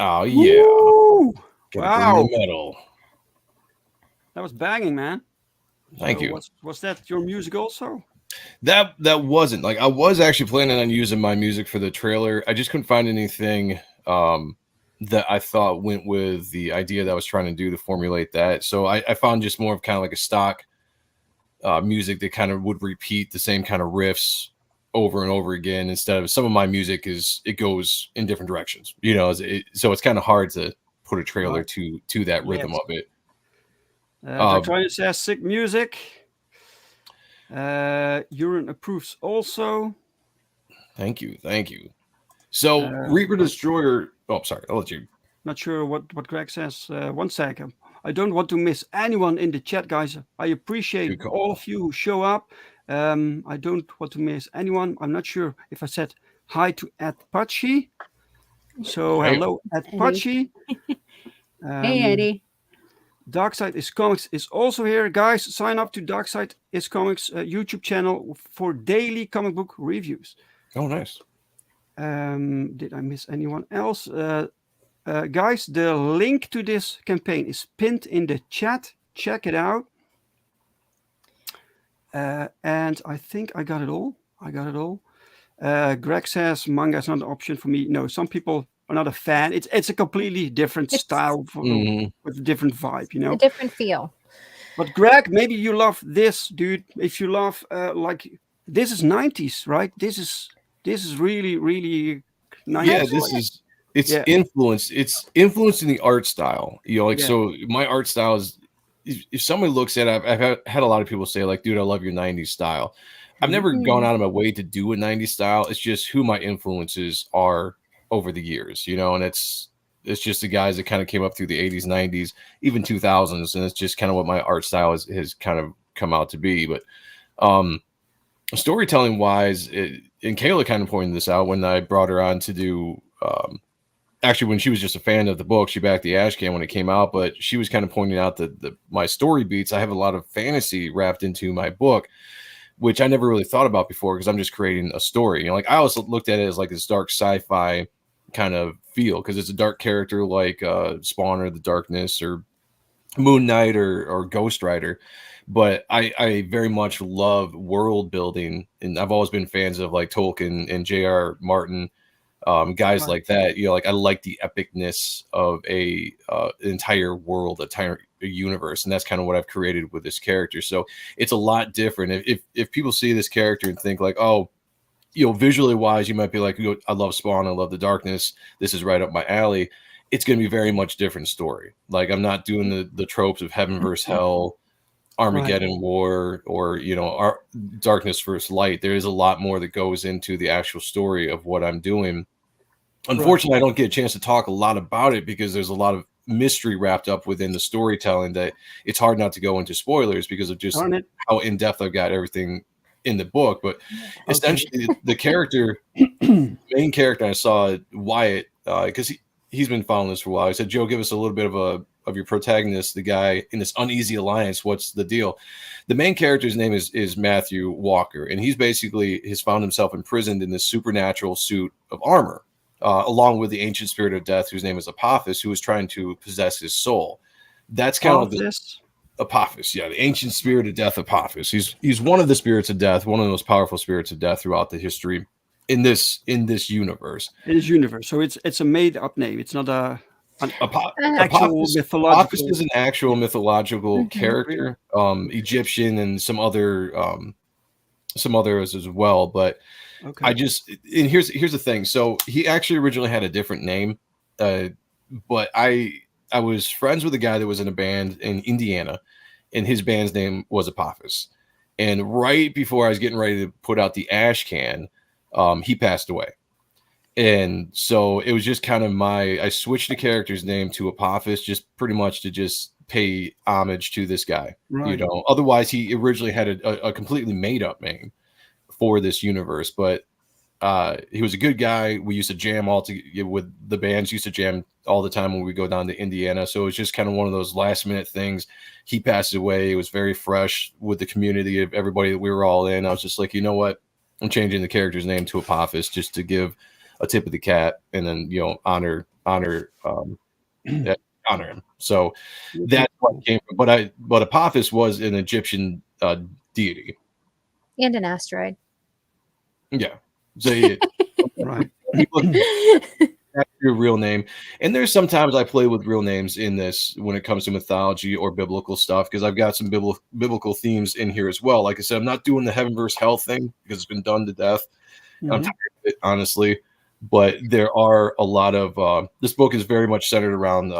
Oh yeah! Woo! Wow! The metal. That was banging, man. Thank you. Was that your music also? That wasn't. Like, I was actually planning on using my music for the trailer. I just couldn't find anything that I thought went with the idea that I was trying to do to formulate that. So I found just more of kind of like a stock music that kind of would repeat the same kind of riffs over and over again, instead of some of my music it goes in different directions, so it's kind of hard to put a trailer to that rhythm of it. Trying to say sick music. Urine approves also. Thank you. So Reaper Destroyer. Oh, sorry, I'll let you. Not sure what Greg says. 1 second. I don't want to miss anyone in the chat, guys. I appreciate all of you who show up. I don't want to miss anyone. I'm not sure if I said hi to Ed Pachi. So hello, Ed Pachi. Hey, Eddie. Darkside is Comics is also here. Guys, sign up to Darkside is Comics YouTube channel for daily comic book reviews. Oh, nice. Did I miss anyone else? Guys, the link to this campaign is pinned in the chat. Check it out. And I think I got it all. Greg says manga is not an option for me. No, some people are not a fan. It's a completely different style with a different vibe, you know. A different feel. But Greg, maybe you love this, dude. If you love like this is 90s, right? This is really, really 90s. Yeah, it's influenced. It's influenced in the art style. You know, like so my art style is if somebody looks at it, I've had a lot of people say, like, dude, I love your 90s style. I've never gone out of my way to do a 90s style. It's just who my influences are over the years, you know, and it's just the guys that kind of came up through the 80s, 90s, even 2000s. And it's just kind of what my art style has kind of come out to be. But storytelling wise, and Kayla kind of pointed this out when I brought her on to do, actually, when she was just a fan of the book, she backed the Ashcan when it came out, but she was kind of pointing out that my story beats, I have a lot of fantasy wrapped into my book, which I never really thought about before because I'm just creating a story. You know, like I always looked at it as like this dark sci-fi kind of feel because it's a dark character like Spawner, the Darkness, or Moon Knight, or Ghost Rider. But I very much love world building, and I've always been fans of like Tolkien and J.R. Martin. Guys like that, you know, like I like the epicness of an entire world, entire universe, and that's kind of what I've created with this character. So it's a lot different. If people see this character and think like, oh, you know, visually wise, you might be like, I love Spawn, I love the Darkness, this is right up my alley. It's going to be very much different story. Like I'm not doing the tropes of heaven versus hell, Armageddon war, or you know, our darkness versus light. There is a lot more that goes into the actual story of what I'm doing. Unfortunately, I don't get a chance to talk a lot about it because there's a lot of mystery wrapped up within the storytelling that it's hard not to go into spoilers because of just how in depth I've got everything in the book. But essentially, the character, main character, I saw Wyatt because he's been following this for a while. I said, Joe, give us a little bit of your protagonist, the guy in this uneasy alliance. What's the deal? The main character's name is Matthew Walker, and he's basically has found himself imprisoned in this supernatural suit of armor, along with the ancient spirit of death, whose name is Apophis, who is trying to possess his soul. That's kind of the Apophis, yeah, the ancient spirit of death, Apophis. He's one of the spirits of death, one of the most powerful spirits of death throughout the history in this universe. In this universe, so it's a made up name. It's not actual mythological. Apophis is an actual mythological character, Egyptian and some others as well. But I just and here's the thing. So he actually originally had a different name, but I was friends with a guy that was in a band in Indiana, and his band's name was Apophis. And right before I was getting ready to put out the Ashcan, he passed away. And so it was just kind of I switched the character's name to Apophis just pretty much to just pay homage to this guy. You know, otherwise he originally had a completely made up name for this universe, but he was a good guy. We used to jam with the bands, used to jam all the time when we go down to Indiana. So it was just kind of one of those last minute things. He passed away. It was very fresh with the community of everybody that we were all in. I was just like, you know what? I'm changing the character's name to Apophis just to give a tip of the cap and then, you know, honor him. So that's what it came from. But Apophis was an Egyptian deity and an asteroid. Yeah. So right. That's your real name. And there's sometimes I play with real names in this when it comes to mythology or biblical stuff, because I've got some biblical themes in here as well. Like I said, I'm not doing the heaven versus hell thing because it's been done to death. I'm tired of it, honestly. But there are a lot of this book is very much centered around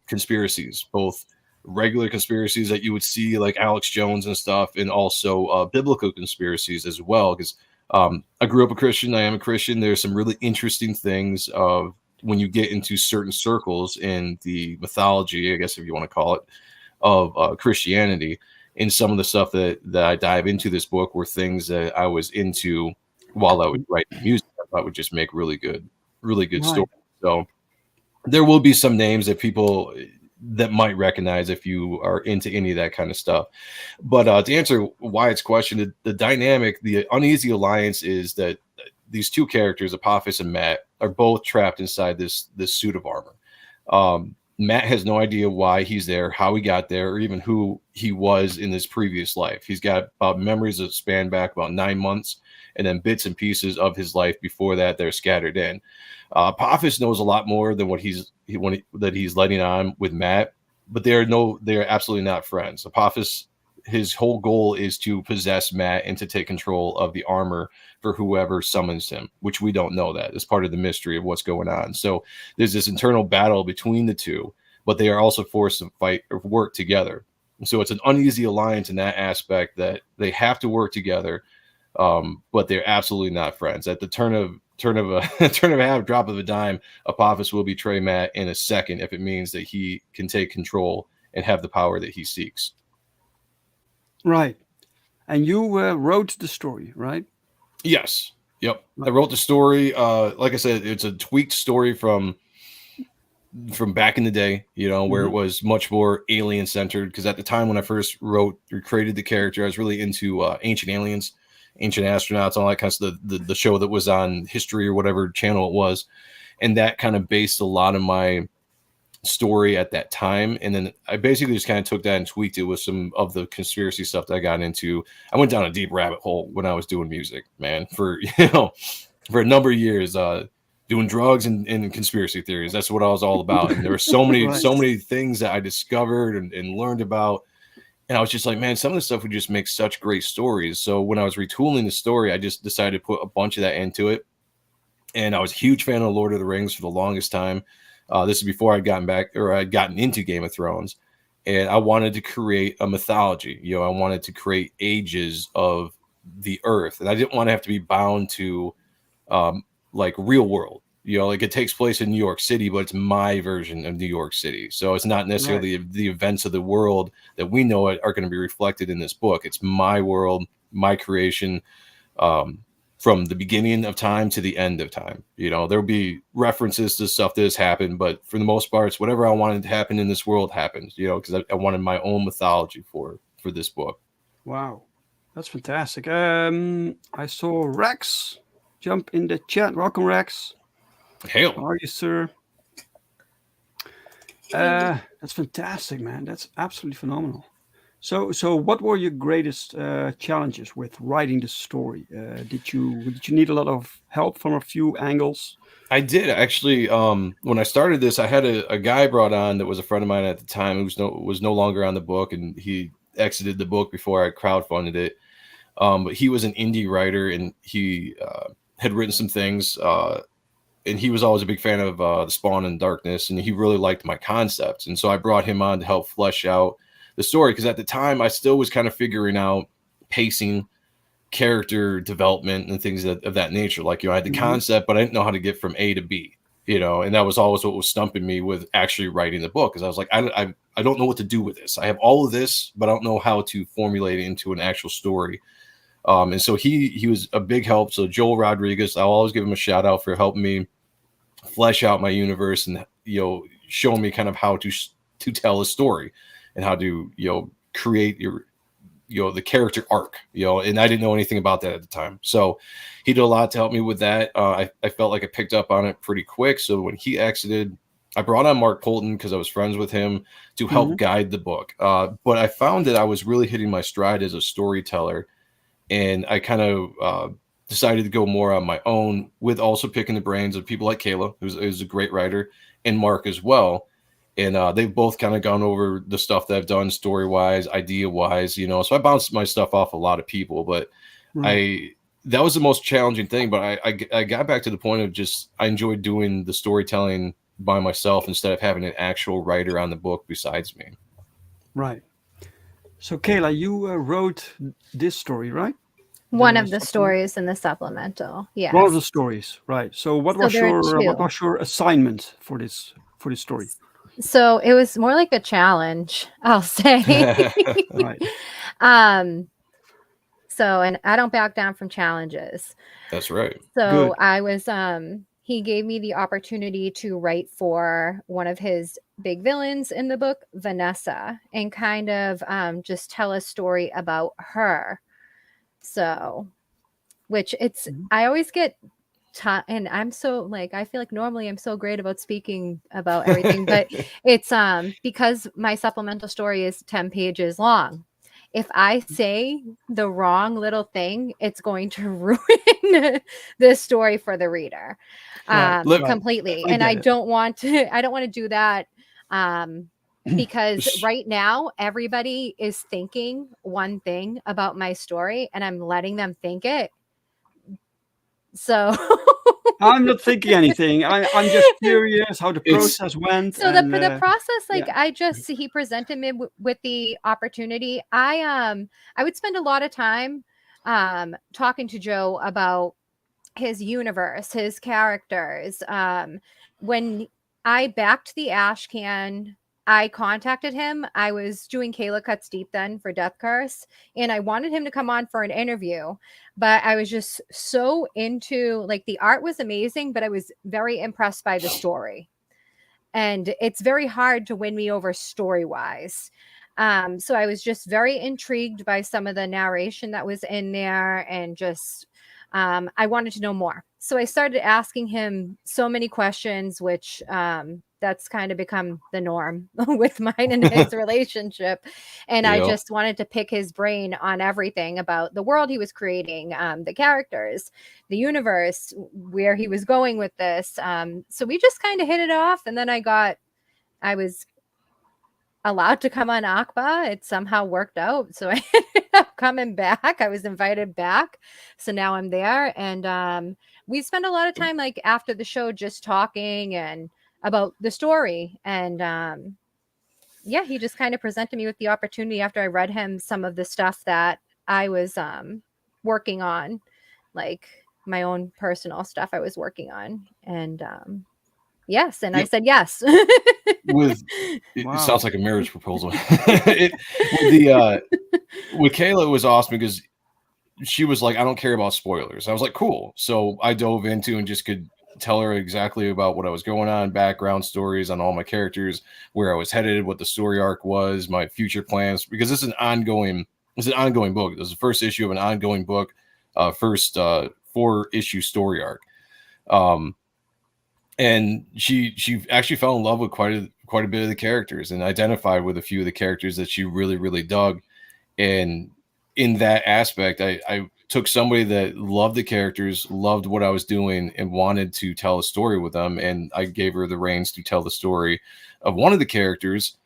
conspiracies, both regular conspiracies that you would see like Alex Jones and stuff, and also biblical conspiracies as well. Because I grew up a Christian. I am a Christian. There's some really interesting things of when you get into certain circles in the mythology, I guess if you want to call it, of Christianity. And some of the stuff that I dive into this book were things that I was into while I would write music. I thought would just make really good stories. So there will be some names that people that might recognize if you are into any of that kind of stuff. But to answer Wyatt's question, the dynamic, the Uneasy Alliance is that these two characters, Apophis and Matt, are both trapped inside this suit of armor. Matt has no idea why he's there, how he got there, or even who he was in this previous life. He's got about memories that span back about 9 months, and then bits and pieces of his life before that they're scattered in. Apophis knows a lot more than what he's letting on with Matt, but they're absolutely not friends. Apophis, his whole goal is to possess Matt and to take control of the armor for whoever summons him, which we don't know. That is part of the mystery of what's going on. So there's this internal battle between the two, but they are also forced to fight or work together. And so it's an uneasy alliance in that aspect, that they have to work together, but they're absolutely not friends. At the turn of a half, drop of a dime, Apophis will betray Matt in a second if it means that he can take control and have the power that he seeks. Right. And you wrote the story, right? Yes. Yep. I wrote the story. Like I said, it's a tweaked story from back in the day, where it was much more alien centered. Because at the time when I first wrote or created the character, I was really into ancient aliens, ancient astronauts, all that kind of stuff. The show that was on History or whatever channel it was. And that kind of based a lot of my story at that time. And then I basically just kind of took that and tweaked it with some of the conspiracy stuff that I got into. I went down a deep rabbit hole when I was doing music, man, for a number of years, doing drugs and conspiracy theories. That's what I was all about. And there were so many so many things that I discovered and learned about. And I was just like, man, some of this stuff would just make such great stories. So when I was retooling the story, I just decided to put a bunch of that into it. And I was a huge fan of Lord of the Rings for the longest time. This is before I'd gotten into Game of Thrones, and I wanted to create a mythology. I wanted to create ages of the earth, and I didn't want to have to be bound to like real world. Like it takes place in New York City, but it's my version of New York City. So it's not necessarily the events of the world that we know are going to be reflected in this book. It's my world, my creation. From the beginning of time to the end of time. There'll be references to stuff that has happened, but for the most part, it's whatever I wanted to happen in this world happens, because I wanted my own mythology for this book. Wow. That's fantastic. I saw Rex jump in the chat. Welcome, Rex. Hail. How are you, sir? That's fantastic, man. That's absolutely phenomenal. So what were your greatest challenges with writing the story? Did you need a lot of help from a few angles? I did actually. When I started this, I had a guy brought on that was a friend of mine at the time who was no longer on the book, and he exited the book before I crowdfunded it. But he was an indie writer, and he had written some things. And he was always a big fan of the Spawn and Darkness, and he really liked my concepts. And so I brought him on to help flesh out the story, because at the time I still was kind of figuring out pacing, character development, and things of that nature. Like, I had the concept, but I didn't know how to get from A to B, and that was always what was stumping me with actually writing the book. Because I was like, I don't know what to do with this. I have all of this, but I don't know how to formulate it into an actual story. And so he was a big help. So Joel Rodriguez, I'll always give him a shout out for helping me flesh out my universe and, showing me kind of how to tell a story and how to, create the character arc, and I didn't know anything about that at the time. So he did a lot to help me with that. I felt like I picked up on it pretty quick. So when he exited, I brought on Mark Colton because I was friends with him to help guide the book. But I found that I was really hitting my stride as a storyteller, and I kind of decided to go more on my own, with also picking the brains of people like Kayla, who's a great writer, and Mark as well. And they've both kind of gone over the stuff that I've done story-wise, idea-wise, So I bounced my stuff off a lot of people, but that was the most challenging thing. But I got back to the point of just, I enjoyed doing the storytelling by myself instead of having an actual writer on the book besides me. Right. So Kayla, you wrote this story, right? One of the stories in the supplemental. Yeah. One of the stories, right. So what was your assignment for this story? So it was more like a challenge, I'll say. Right. So, and I don't back down from challenges. That's right. So Good. I was, he gave me the opportunity to write for one of his big villains in the book, Vanessa, and kind of just tell a story about her. So, which I always get and I'm so like, I feel like normally I'm so great about speaking about everything, but it's because my supplemental story is 10 pages long. If I say the wrong little thing, it's going to ruin the story for the reader completely. And I don't want to do that because right now everybody is thinking one thing about my story and I'm letting them think it. So I'm not thinking anything. I'm just curious how the process went. So the process, like he presented me with the opportunity. I would spend a lot of time talking to Joe about his universe, his characters. When I backed the Ash Can, I contacted him. I was doing Kayla Cuts Deep then for Death Curse, and I wanted him to come on for an interview, but I was just so into, like, the art was amazing, but I was very impressed by the story. And it's very hard to win me over story-wise. So I was just very intrigued by some of the narration that was in there, and just I wanted to know more. So I started asking him so many questions, which that's kind of become the norm with mine and his relationship. And I just wanted to pick his brain on everything about the world he was creating, the characters, the universe, where he was going with this. So we just kind of hit it off. And then I was allowed to come on Akba. It somehow worked out. So I ended up coming back. I was invited back. So now I'm there. And we spent a lot of time, like, after the show, just talking and about the story. And he just kind of presented me with the opportunity after I read him some of the stuff that I was working on, like my own personal stuff I was working on. And yes, and I said yes. It sounds like a marriage proposal. With Kayla, it was awesome because she was like, I don't care about spoilers. I was like, cool. So I dove into and just could tell her exactly about what I was going on, background stories on all my characters, where I was headed, what the story arc was, my future plans, because this is an ongoing book. This is the first issue of an ongoing book, first 4-issue story arc. And she actually fell in love with quite a bit of the characters and identified with a few of the characters that she really, really dug. And in that aspect, I took somebody that loved the characters, loved what I was doing, and wanted to tell a story with them. And I gave her the reins to tell the story of one of the characters,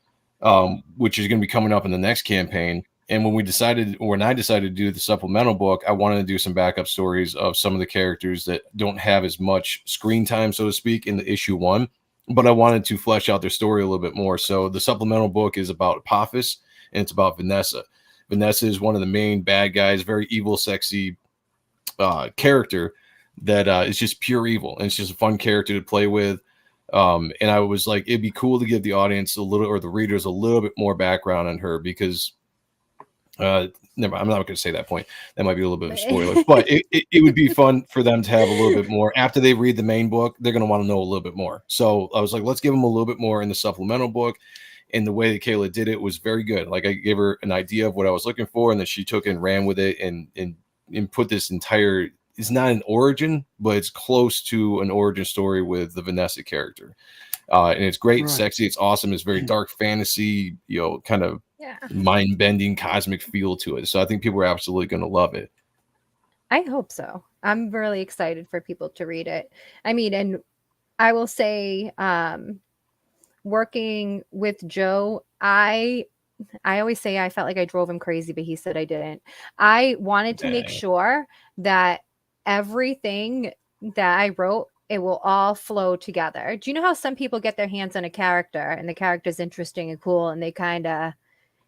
which is going to be coming up in the next campaign. And when I decided to do the supplemental book, I wanted to do some backup stories of some of the characters that don't have as much screen time, so to speak, in the issue 1, but I wanted to flesh out their story a little bit more. So the supplemental book is about Apophis, and it's about Vanessa. Vanessa is one of the main bad guys, very evil, sexy character that is just pure evil. And it's just a fun character to play with. And I was like, it'd be cool to give the audience or the readers a little bit more background on her, because I'm not going to say that point. That might be a little bit of a spoiler, but it would be fun for them to have a little bit more. After they read the main book, they're going to want to know a little bit more. So I was like, let's give them a little bit more in the supplemental book. And the way that Kayla did it was very good. Like, I gave her an idea of what I was looking for, and then she took it and ran with it and put this entire, it's not an origin, but it's close to an origin story with the Vanessa character. And it's great, right. Sexy, it's awesome. It's very dark fantasy, kind of mind-bending cosmic feel to it. So I think people are absolutely going to love it. I hope so. I'm really excited for people to read it. I mean, and I will say, working with Joe, I always say I felt like I drove him crazy, but he said I didn't. I wanted to make sure that everything that I wrote, it will all flow together. Do you know how some people get their hands on a character and the character's interesting and cool, and they kind of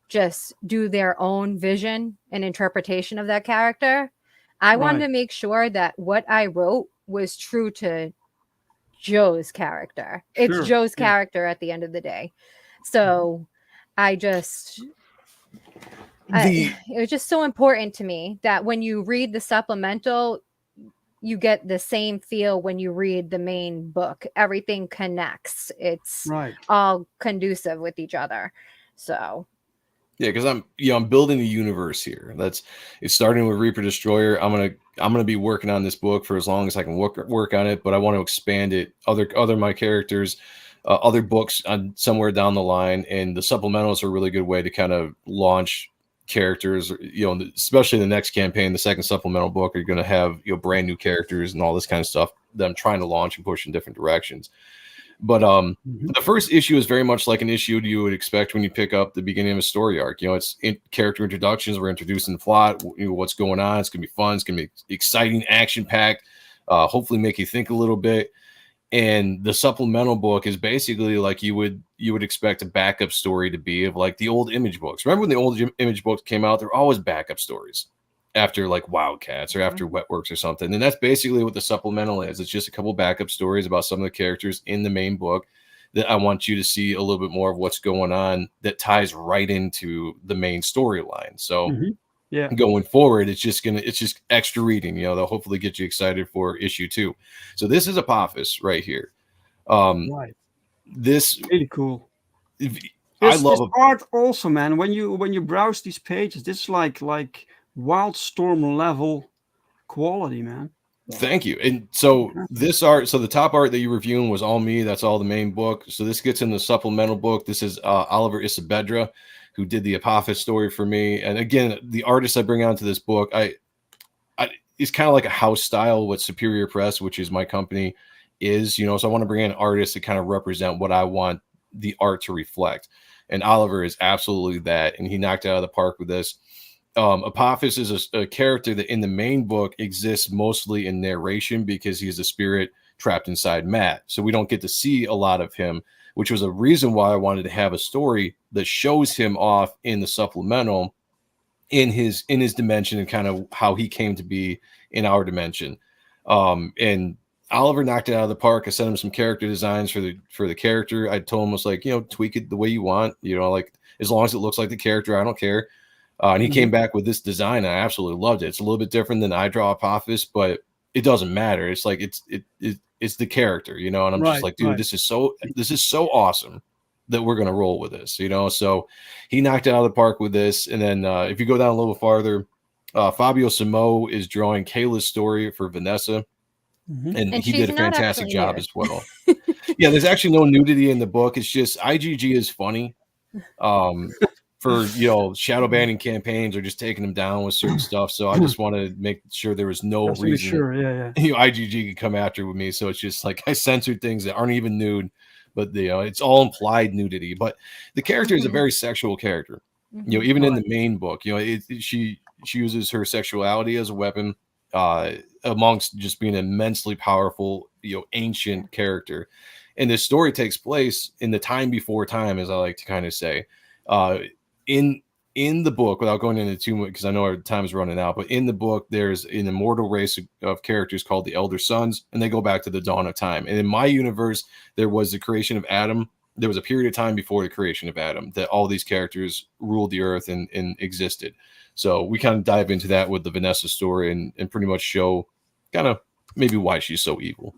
just do their own vision and interpretation of that character? I wanted to make sure that what I wrote was true to Joe's character. It's Joe's character at the end of the day. So I just, it was just so important to me that when you read the supplemental, you get the same feel when you read the main book. Everything connects. It's all conducive with each other. So Yeah, because I'm building a universe here. It's starting with Reaper Destroyer. I'm gonna be working on this book for as long as I can work on it, but I want to expand it. Other my characters, other books on somewhere down the line, and the supplementals are a really good way to kind of launch characters. Especially the next campaign, the second supplemental book, are going to have brand new characters and all this kind of stuff that I'm trying to launch and push in different directions. But the first issue is very much like an issue you would expect when you pick up the beginning of a story arc. It's character introductions. We're introducing the plot, what's going on. It's gonna be fun. It's gonna be exciting, action packed. Hopefully, make you think a little bit. And the supplemental book is basically like you would expect a backup story to be of like the old Image books. Remember when the old Image books came out? There were always backup stories after like Wildcats or after Wetworks or something. And that's basically what the supplemental is. It's just a couple backup stories about some of the characters in the main book that I want you to see a little bit more of what's going on that ties right into the main storyline. So going forward, it's just extra reading, they'll hopefully get you excited for issue 2. So this is Apophis right here. Right. This really cool. I love art also, man. When you browse these pages, this is like Wildstorm level quality, man. Thank you. And so this art, so the top art that you're reviewing was all me. That's all the main book. So this gets in the supplemental book. This is Oliver Isabedra, who did the Apophis story for me. And again, the artist I bring onto this book, it's kind of like a house style with Superior Press, which is my company, is, so I want to bring in artists to kind of represent what I want the art to reflect. And Oliver is absolutely that. And he knocked it out of the park with this. Apophis is a character that in the main book exists mostly in narration because he's a spirit trapped inside Matt. So we don't get to see a lot of him, which was a reason why I wanted to have a story that shows him off in the supplemental in his dimension and kind of how he came to be in our dimension. And Oliver knocked it out of the park. I sent him some character designs for the character. I told him, I was like, tweak it the way you want, like as long as it looks like the character, I don't care. And he came back with this design, and I absolutely loved it. It's a little bit different than I draw Apophis, but it doesn't matter. It's like it's the character, and I'm just like, dude, this is so awesome that we're gonna roll with this, So he knocked it out of the park with this. And then if you go down a little farther, Fabio Samo is drawing Kayla's story for Vanessa, and he did a fantastic job as well. Yeah, there's actually no nudity in the book. It's just IGG is funny. For shadow banning campaigns or just taking them down with certain stuff. So I just want to make sure there was no reason IGG could come after with me. So it's just like I censored things that aren't even nude, but it's all implied nudity. But the character is a very sexual character. Even in the main book, she uses her sexuality as a weapon amongst just being an immensely powerful, ancient character. And this story takes place in the time before time, as I like to kind of say. In the book, without going into too much, because I know our time is running out, but in the book, there's an immortal race of characters called the Elder Sons, and they go back to the dawn of time. And in my universe, there was the creation of Adam. There was a period of time before the creation of Adam that all these characters ruled the earth and existed. So we kind of dive into that with the Vanessa story and pretty much show kind of maybe why she's so evil.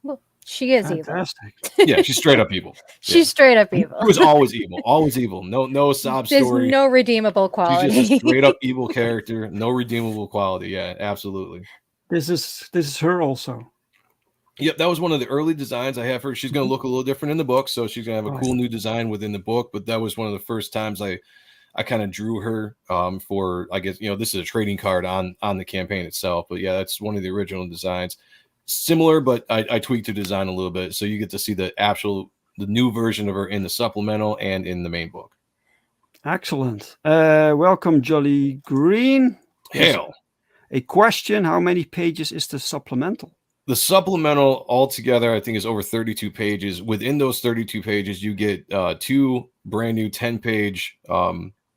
Well, she is fantastic. Evil. Yeah, she's straight up evil. She's straight up evil. She was always evil. Always evil. No sob story. There's no redeemable quality. She's just a straight up evil character. No redeemable quality. Yeah, absolutely. This is her also. Yep, that was one of the early designs I have her. She's going to look a little different in the book, so she's going to have a cool new design within the book. But that was one of the first times I kind of drew her for, I guess, this is a trading card on the campaign itself. But yeah, that's one of the original designs. Similar, but I tweaked the design a little bit, so you get to see the new version of her in the supplemental and in the main book. Excellent. Welcome, Jolly Green. Hail. A question: how many pages is the supplemental? The supplemental altogether, I think, is over 32 pages. Within those 32 pages, you get 2 brand new 10-page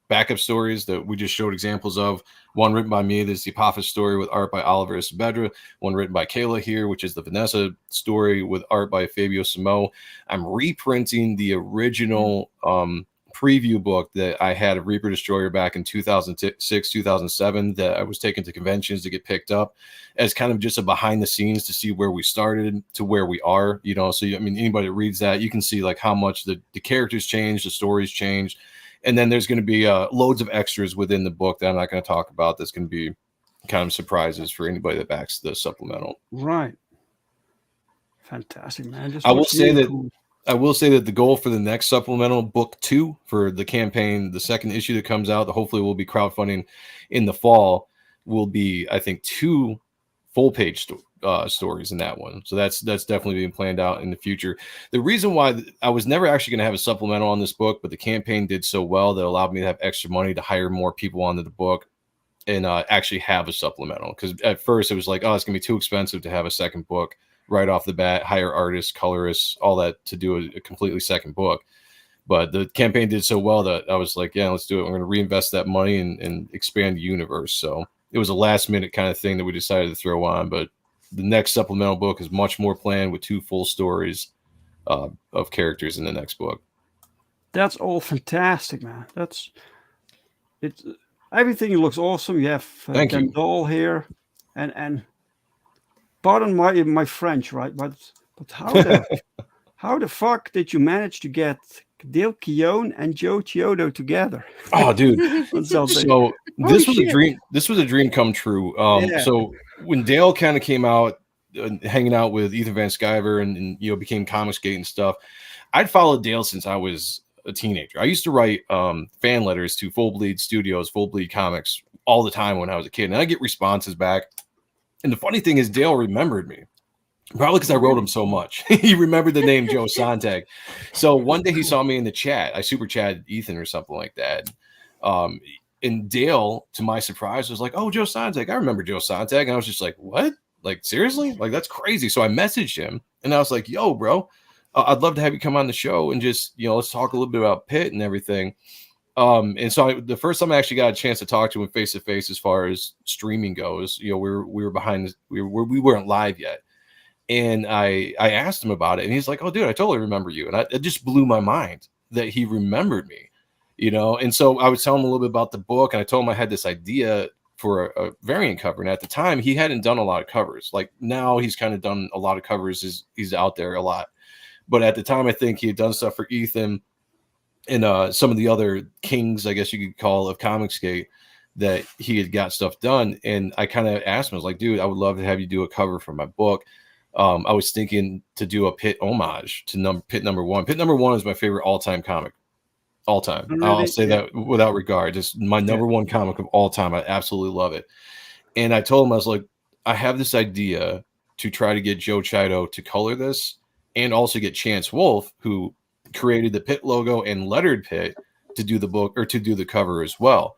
backup stories that we just showed examples of. One written by me, there's the Apophis story with art by Oliver Isabedra. One written by Kayla here, which is the Vanessa story with art by Fabio Samo. I'm reprinting the original preview book that I had of Reaper Destroyer back in 2006, 2007 that I was taking to conventions to get picked up as kind of just a behind the scenes to see where we started to where we are, So, anybody that reads that, you can see like how much the characters changed, the stories changed. And then there's going to be loads of extras within the book that I'm not going to talk about. That's going to be kind of surprises for anybody that backs the supplemental. Right. Fantastic, man. I will say that the goal for the next supplemental, book 2 for the campaign, the second issue that comes out, that hopefully will be crowdfunding in the fall, will be, I think, 2 full-page stories in that one. So that's definitely being planned out in the future. The reason why I was never actually going to have a supplemental on this book, but the campaign did so well that allowed me to have extra money to hire more people onto the book and actually have a supplemental. Because at first it was like, oh, it's going to be too expensive to have a second book right off the bat, hire artists, colorists, all that to do a completely second book. But the campaign did so well that I was like, yeah, let's do it. We're going to reinvest that money and expand the universe. So it was a last minute kind of thing that we decided to throw on. But the next supplemental book is much more planned with 2 full stories of characters in the next book. That's all fantastic, man. It's everything looks awesome. You have Kendall here, and pardon my French, right? But how the fuck did you manage to get Dale Keown and Joe Chiodo together? Oh, dude! So this was a dream. This was a dream come true. So when Dale kind of came out, hanging out with Ethan Van Sciver and became Comicsgate and stuff, I'd followed Dale since I was a teenager. I used to write fan letters to Full Bleed Studios, Full Bleed Comics all the time when I was a kid, and I get responses back. And the funny thing is, Dale remembered me, probably because I wrote him so much. He remembered the name Joe Sonntag. So one day he saw me in the chat. I super chatted Ethan or something like that. And Dale, to my surprise, was like, "Oh, Joe Sonntag. I remember Joe Sonntag." And I was just like, "What? Like, seriously? Like, that's crazy." So I messaged him, and I was like, "Yo, bro, I'd love to have you come on the show and just, let's talk a little bit about Pitt and everything." And so the first time I actually got a chance to talk to him face to face, as far as streaming goes, we were behind, we weren't live yet. And I asked him about it, and he's like, "Oh, dude, I totally remember you." And it just blew my mind that he remembered me, And so I was telling him a little bit about the book, and I told him I had this idea for a variant cover. And at the time, he hadn't done a lot of covers. Like now, he's kind of done a lot of covers. He's out there a lot. But at the time, I think he had done stuff for Ethan and some of the other kings, I guess you could call, of Comicsgate, that he had got stuff done. And I kind of asked him, I was like, "Dude, I would love to have you do a cover for my book." I was thinking to do a Pitt homage to Pitt number 1. Pitt number 1 is my favorite all-time comic. All time. Really? I'll say that without regard. Just my number 1 comic of all time. I absolutely love it. And I told him, I was like, I have this idea to try to get Joe Chiodo to color this, and also get Chance Wolf, who created the Pitt logo and lettered Pitt, to do the book, or to do the cover as well.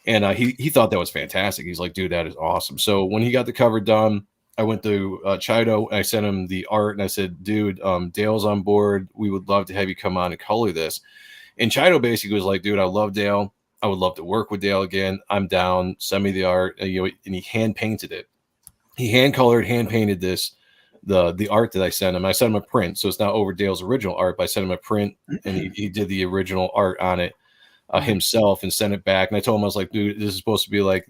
And he thought that was fantastic. He's like, "Dude, that is awesome." So when he got the cover done, I went to Chiodo, and I sent him the art, and I said, "Dude, Dale's on board. We would love to have you come on and color this." And Chiodo basically was like, "Dude, I love Dale. I would love to work with Dale again. I'm down. Send me the art." And he hand painted it. He hand colored, hand painted this, the art that I sent him. I sent him a print, so it's not over Dale's original art, but I sent him a print, and he did the original art on it himself and sent it back. And I told him, I was like, "Dude, this is supposed to be like,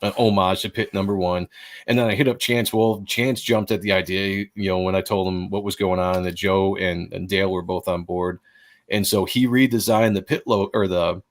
an homage to Pitt number 1." And then I hit up Chance Wolf. Chance jumped at the idea, when I told him what was going on, that Joe and Dale were both on board. And so he redesigned the Pitt logo, or the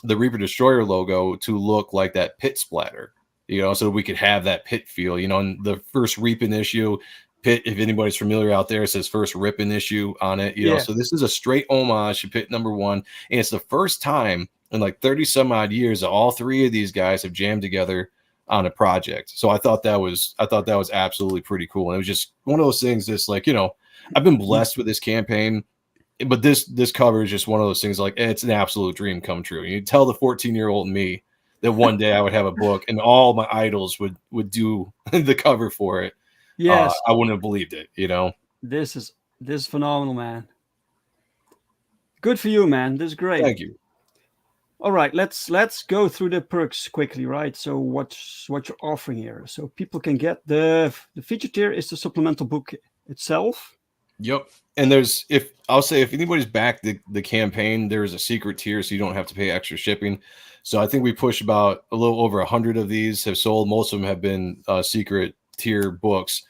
Reaper Destroyer logo, to look like that Pitt splatter, so we could have that Pitt feel. In the first Reaping issue, Pitt, if anybody's familiar out there, it says first Ripping issue on it. So this is a straight homage to Pitt number 1, and it's the first time in like 30 some odd years that all 3 of these guys have jammed together on a project. So I thought that was absolutely pretty cool. And it was just one of those things that's like, I've been blessed with this campaign. But this cover is just one of those things, like, it's an absolute dream come true. You tell the 14-year-old me that one day I would have a book and all my idols would do the cover for it. Yes, I wouldn't have believed it. This is phenomenal, man. Good for you, man. This is great. Thank you. All right, let's go through the perks quickly, right? So what you're offering here, so people can get the feature tier is the supplemental book itself. Yep. And if anybody's backed the campaign, there is a secret tier, so you don't have to pay extra shipping. So I think we pushed about a little over 100 of these have sold. Most of them have been secret tier books.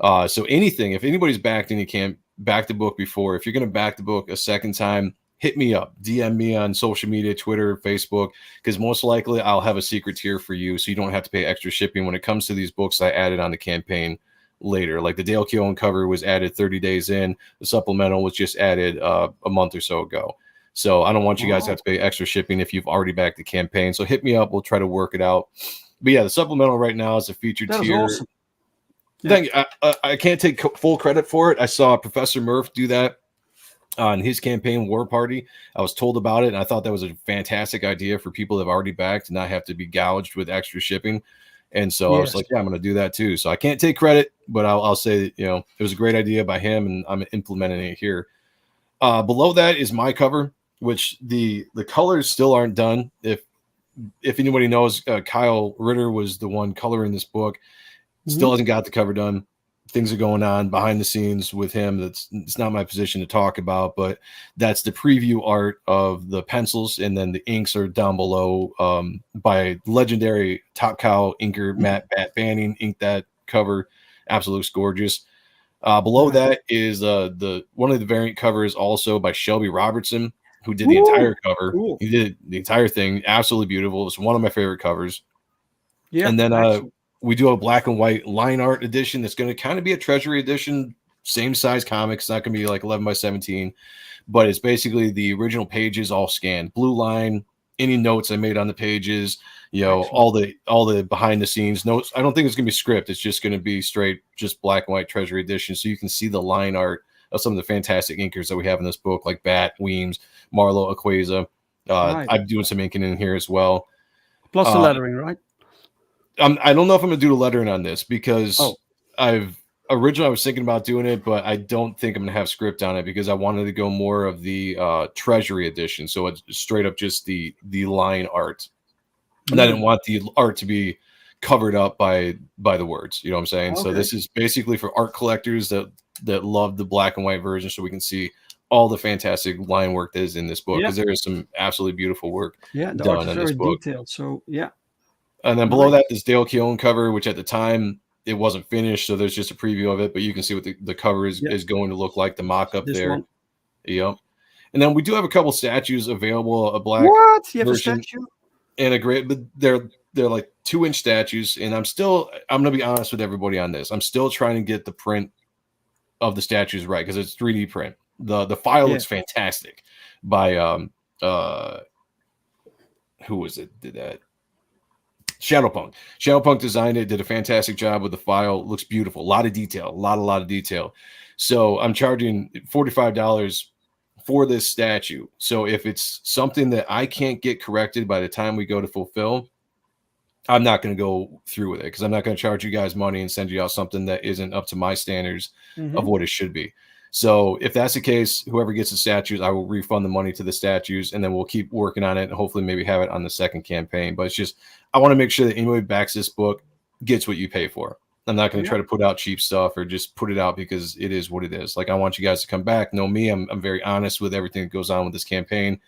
So if anybody's backed and you can't back the book before, if you're going to back the book a second time, hit me up, DM me on social media, Twitter, Facebook, because most likely I'll have a secret tier for you, so you don't have to pay extra shipping when it comes to these books I added on the campaign later. Like the Dale Keown cover was added 30 days in. The supplemental was just added a month or so ago. So I don't want you guys to have to pay extra shipping if you've already backed the campaign. So hit me up. We'll try to work it out. But yeah, the supplemental right now is a featured That is tier. awesome. Thank you. I can't take full credit for it. I saw Professor Murph do that on his campaign War Party. I was told about it, and I thought that was a fantastic idea for people that have already backed to not have to be gouged with extra shipping. And so I was like, yeah, I'm going to do that too. So I can't take credit, but I'll say, you know, it was a great idea by him, and I'm implementing it here. Below that is my cover, which the colors still aren't done. If anybody knows, Kyle Ritter was the one coloring this book. Still hasn't got the cover done. Things are going on behind the scenes with him. It's not my position to talk about, but that's the preview art of the pencils, and then the inks are down below by legendary Top Cow inker Matt Banning inked that cover. Absolutely gorgeous. Below that is the one of the variant covers also by Shelby Robertson, who did the entire cover. Cool. He did the entire thing. Absolutely beautiful. It's one of my favorite covers. Yeah, and then we do a black and white line art edition that's going to kind of be a treasury edition, same size comic. It's not going to be like 11 by 17, but it's basically the original pages all scanned, blue line, any notes I made on the pages, you know, all the behind the scenes notes. I don't think it's going to be script. It's just going to be straight, just black and white treasury edition. So you can see the line art of some of the fantastic inkers that we have in this book, like Bat, Weems, Marlo Aqueza. I'm doing some inking in here as well. Plus the lettering, right? I don't know if I'm going to do the lettering on this because I was thinking about doing it, but I don't think I'm going to have script on it because I wanted to go more of the treasury edition. So it's straight up just the line art. And I didn't want the art to be covered up by the words. You know what I'm saying? Okay. So this is basically for art collectors that love the black and white version, so we can see all the fantastic line work that is in this book, because there is some absolutely beautiful work done in this book. Detailed, so yeah. And then below that is Dale Keown cover, which at the time it wasn't finished, so there's just a preview of it, but you can see what the cover is going to look like, the mock-up there. One. Yep. And then we do have a couple statues available, a black You have version a statue? And a gray, but they're like 2-inch statues, and I'm going to be honest with everybody on this. I'm still trying to get the print of the statues right, because it's 3D print. The file looks fantastic by who was it did that? Shadowpunk designed it, did a fantastic job with the file. It looks beautiful, a lot of detail, a lot of detail. So I'm charging $45 for this statue. So if it's something that I can't get corrected by the time we go to fulfill, I'm not going to go through with it, because I'm not going to charge you guys money and send you out something that isn't up to my standards of what it should be. So if that's the case, whoever gets the statues, I will refund the money to the statues, and then we'll keep working on it and hopefully maybe have it on the second campaign. But it's just, I want to make sure that anybody who backs this book gets what you pay for. I'm not going to try to put out cheap stuff or just put it out because it is what it is. Like, I want you guys to come back, know me. I'm very honest with everything that goes on with this campaign.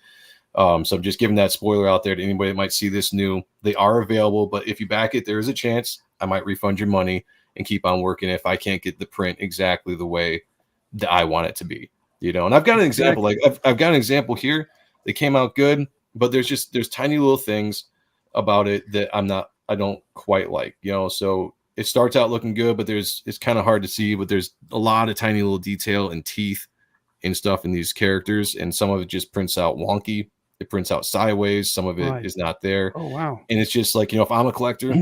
So I'm just giving that spoiler out there to anybody that might see this new. They are available, but if you back it, there is a chance I might refund your money and keep on working if I can't get the print exactly the way that I want it to be, you know. And I've got an example, like I've got an example here that came out good, but there's tiny little things about it that I don't quite like, you know. So it starts out looking good, but it's kind of hard to see, but there's a lot of tiny little detail and teeth and stuff in these characters, and some of it just prints out wonky. It prints out sideways. Some of it is not there. Oh, wow. And it's just like, you know, if I'm a collector,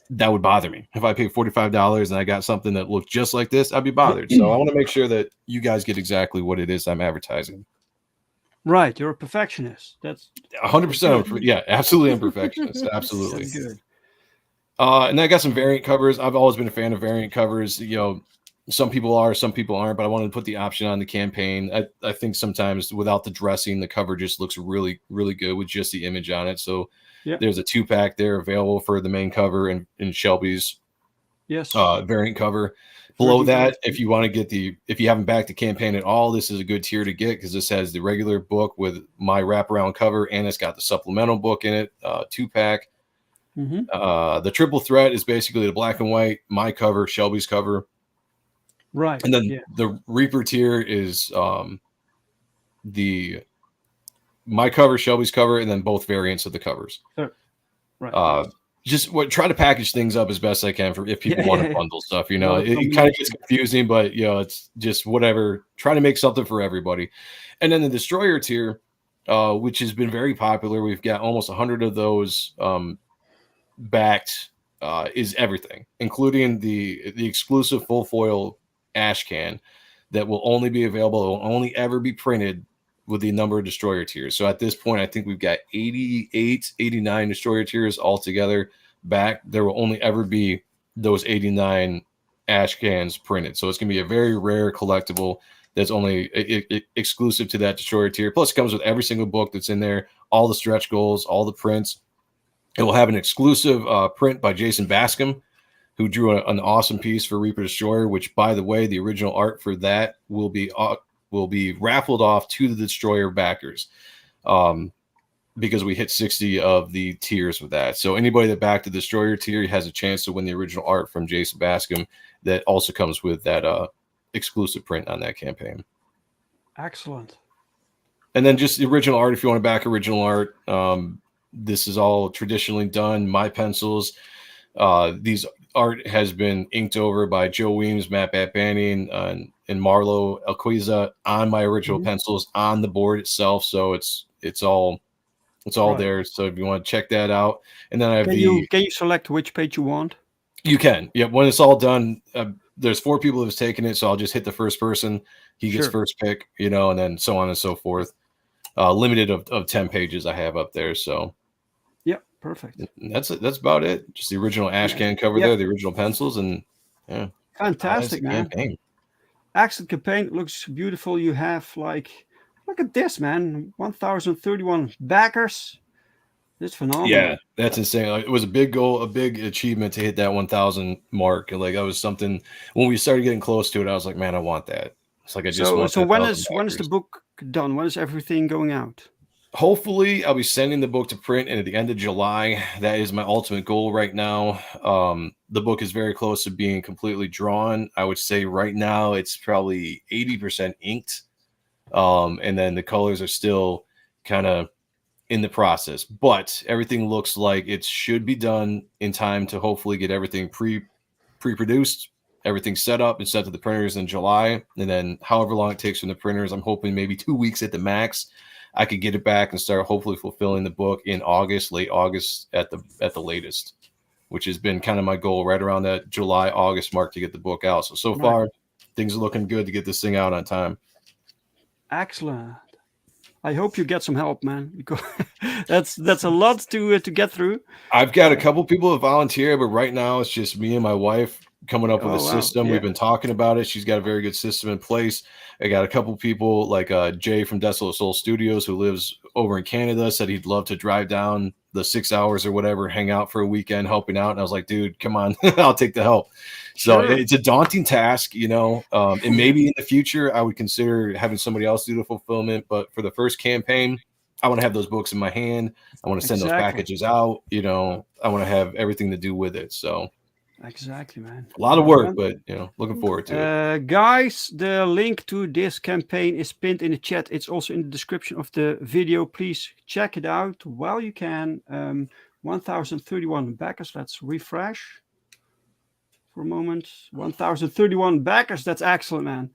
that would bother me. If I paid $45 and I got something that looked just like this, I'd be bothered. So I want to make sure that you guys get exactly what it is I'm advertising. Right. You're a perfectionist. That's 100%. Yeah, absolutely. I'm perfectionist. Absolutely. That's good. And I got some variant covers. I've always been a fan of variant covers. You know, some people are, some people aren't, but I wanted to put the option on the campaign. I think sometimes without the dressing, the cover just looks really, really good with just the image on it. So there's a 2-pack there available for the main cover and Shelby's variant cover. Below that, if you want to get if you haven't backed the campaign at all, this is a good tier to get, because this has the regular book with my wraparound cover, and it's got the supplemental book in it, 2-pack. The triple threat is basically the black and white, my cover, Shelby's cover. Right. And then the Reaper tier is the my cover, Shelby's cover, and then both variants of the covers. Sure. Right. Just try to package things up as best I can for if people want to bundle stuff. You know, it kind of gets confusing, but you know, it's just whatever. Try to make something for everybody. And then the Destroyer tier, which has been very popular. We've got almost 100 of those backed. Is everything, including the exclusive full foil ash can that will only be available. It will only ever be printed with the number of Destroyer tiers. So at this point, I think we've got 88, 89 Destroyer tiers altogether back. There will only ever be those 89 ash cans printed. So it's going to be a very rare collectible that's only exclusive to that Destroyer tier. Plus, it comes with every single book that's in there, all the stretch goals, all the prints. It will have an exclusive print by Jason Bascom, who drew an awesome piece for Reaper Destroyer, which, by the way, the original art for that will be raffled off to the Destroyer backers, because we hit 60 of the tiers with that. So anybody that backed the Destroyer tier has a chance to win the original art from Jason Bascom that also comes with that exclusive print on that campaign. Excellent. And then just the original art, if you want to back original art, this is all traditionally done. My pencils. These art has been inked over by Joe Weems, Matt Batbanning, and Marlo Elquiza on my original pencils on the board itself. So it's all right there. So if you want to check that out, and then I have can you select which page you want? You can. Yeah. When it's all done, there's 4 people who've taken it. So I'll just hit the first person. He gets first pick, you know, and then so on and so forth. Limited of 10 pages I have up there. So yeah, perfect. And that's about it. Just the original ash can cover there, the original pencils, and yeah. Fantastic, man. Campaign. Excellent campaign. It looks beautiful. You have look at this, man. 1,031 backers. It's phenomenal. Yeah, that's insane. It was a big goal, a big achievement to hit that 1,000 mark. Like that was something when we started getting close to it, I was like, man, I want that. It's like I just want. So when is the book done? When is everything going out? Hopefully, I'll be sending the book to print, and at the end of July, that is my ultimate goal right now. The book is very close to being completely drawn. I would say right now it's probably 80% inked, and then the colors are still kind of in the process. But everything looks like it should be done in time to hopefully get everything pre-produced. Everything set up and sent to the printers in July, and then however long it takes from the printers, I'm hoping maybe 2 weeks at the max. I could get it back and start hopefully fulfilling the book in August, late August at the latest, which has been kind of my goal, right around that July, August mark to get the book out. So far, things are looking good to get this thing out on time. Excellent. I hope you get some help, man, because that's a lot to get through. I've got a couple people that volunteer, but right now it's just me and my wife coming up with a system. Yeah. We've been talking about it. She's got a very good system in place. I got a couple people like Jay from Desolate Soul Studios, who lives over in Canada, said he'd love to drive down the 6 hours or whatever, hang out for a weekend, helping out. And I was like, dude, come on, I'll take the help. So it's a daunting task, you know, and maybe in the future I would consider having somebody else do the fulfillment. But for the first campaign, I want to have those books in my hand. I want to send those packages out. You know, I want to have everything to do with it. So exactly, man. A lot of work, but you know, looking forward to it. Guys, the link to this campaign is pinned in the chat. It's also in the description of the video. Please check it out while you can. 1,031 backers. Let's refresh for a moment. 1,031 backers. That's excellent, man.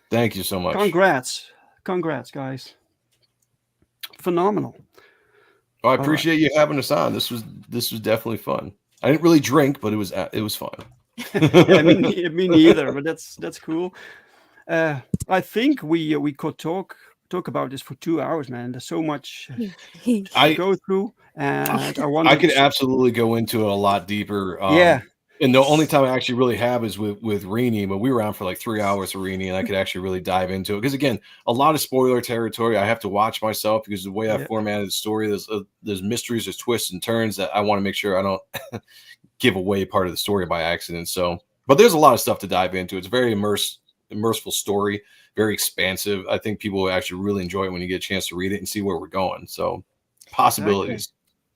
Thank you so much. Congrats, guys. Phenomenal. Well, I appreciate you having us on. This was definitely fun. I didn't really drink, but it was fun. Yeah, me neither, but that's cool. I think we could talk about this for 2 hours, man. There's so much to go through, and I could absolutely go into it a lot deeper. Yeah. And the only time I actually really have is with Rini, but we were on for like 3 hours with Rini, and I could actually really dive into it. Because again, a lot of spoiler territory. I have to watch myself because the way I formatted the story, there's mysteries, there's twists and turns that I want to make sure I don't give away part of the story by accident. So, but there's a lot of stuff to dive into. It's a very immersive story, very expansive. I think people will actually really enjoy it when you get a chance to read it and see where we're going. So, possibilities. Exactly.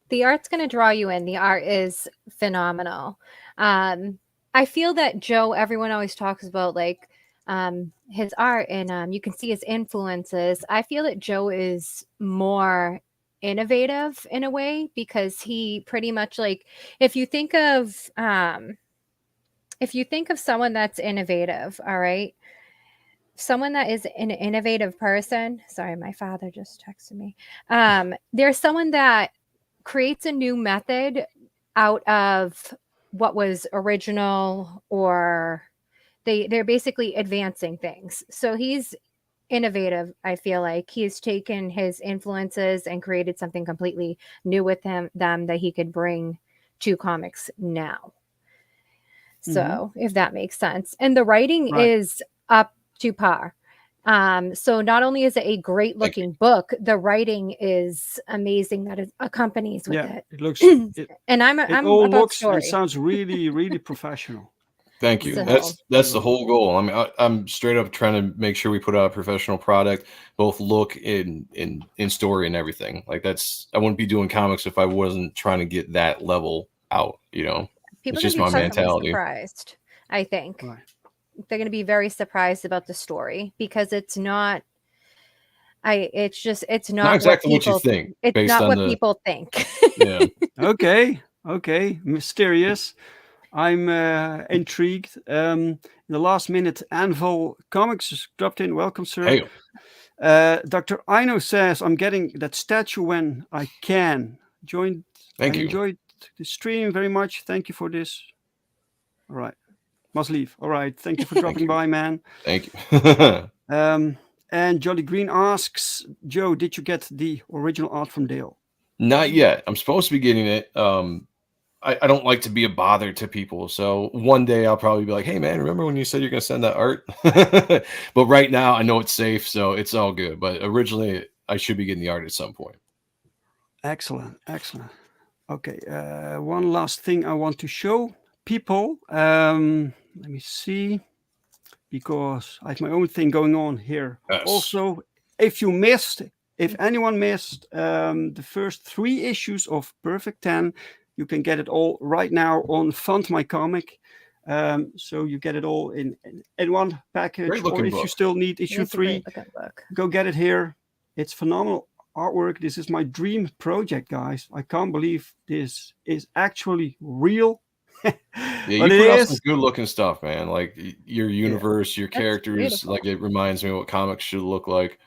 The art's going to draw you in. The art is phenomenal. I feel that Joe, everyone always talks about like his art, and you can see his influences. I feel that Joe is more innovative in a way, because he pretty much, like, if you think of someone that's innovative, all right, someone that is an innovative person. Sorry, my father just texted me. There's someone that creates a new method out of what was original, or they're basically advancing things. So he's innovative. I feel like he's taken his influences and created something completely new with them that he could bring to comics now. So if that makes sense. And the writing is up to par. So not only is it a great looking book, the writing is amazing that it accompanies with it. It looks and I'm all about looks story. and sounds really, really professional. Thank you. So- That's the whole goal. I mean, I'm straight up trying to make sure we put out a professional product, both look in story and everything. Like, that's, I wouldn't be doing comics if I wasn't trying to get that level out, you know. People It's are just going to my be mentality. surprised, I think. Right. They're going to be very surprised about the story, because it's not it's not exactly what you think. It's based not on what people think. Yeah. Okay, mysterious. I'm intrigued. In the last minute, Anvil Comics just dropped in. Welcome, sir. Hey. Dr. Ino says, I'm getting that statue when I can. Thank you. Enjoyed the stream very much. Thank you for this. All right. Must leave. All right. Thank you for dropping by, man. Thank you. And Jolly Green asks, Joe, did you get the original art from Dale? Not yet. I'm supposed to be getting it. I don't like to be a bother to people. So one day I'll probably be like, hey, man, remember when you said you're going to send that art? But right now I know it's safe, so it's all good. But originally I should be getting the art at some point. Excellent. Okay. One last thing I want to show people. Let me see, because I have my own thing going on here. Yes. Also, if anyone missed the first 3 issues of Perfect 10, you can get it all right now on FundMyComic. So you get it all in one package. Or if you still need issue 3, go get it here. It's phenomenal artwork. This is my dream project, guys. I can't believe this is actually real. Yeah, you put out some good looking stuff, man. Like your universe, your characters. Like, it reminds me of what comics should look like.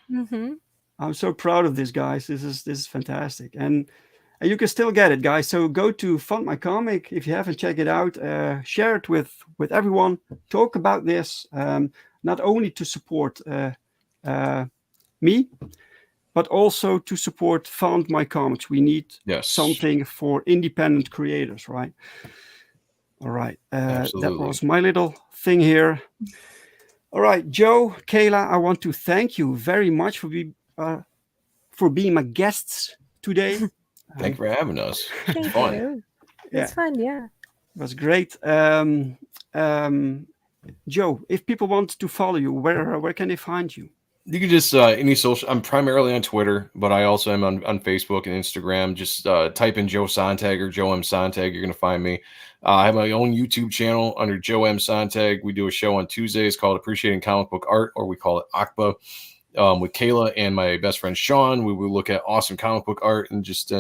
I'm so proud of this, guys. This is fantastic, and you can still get it, guys. So go to FundMyComic if you haven't checked it out. Share it with everyone. Talk about this, not only to support me, but also to support FundMyComics. We need something for independent creators, right? All right. That was my little thing here. All right, Joe, Kayla, I want to thank you very much for being my guests today. Thank you for having us. It's fun. It's fun, yeah. It was great. Joe, if people want to follow you, where can they find you? You can just any social. I'm primarily on Twitter, but I also am on Facebook and Instagram. Just type in Joe Sonntag or Joe M. Sonntag. You're going to find me. I have my own YouTube channel under Joe M. Sonntag. We do a show on Tuesdays called Appreciating Comic Book Art, or we call it ACBA, with Kayla and my best friend Sean. We will look at awesome comic book art and just,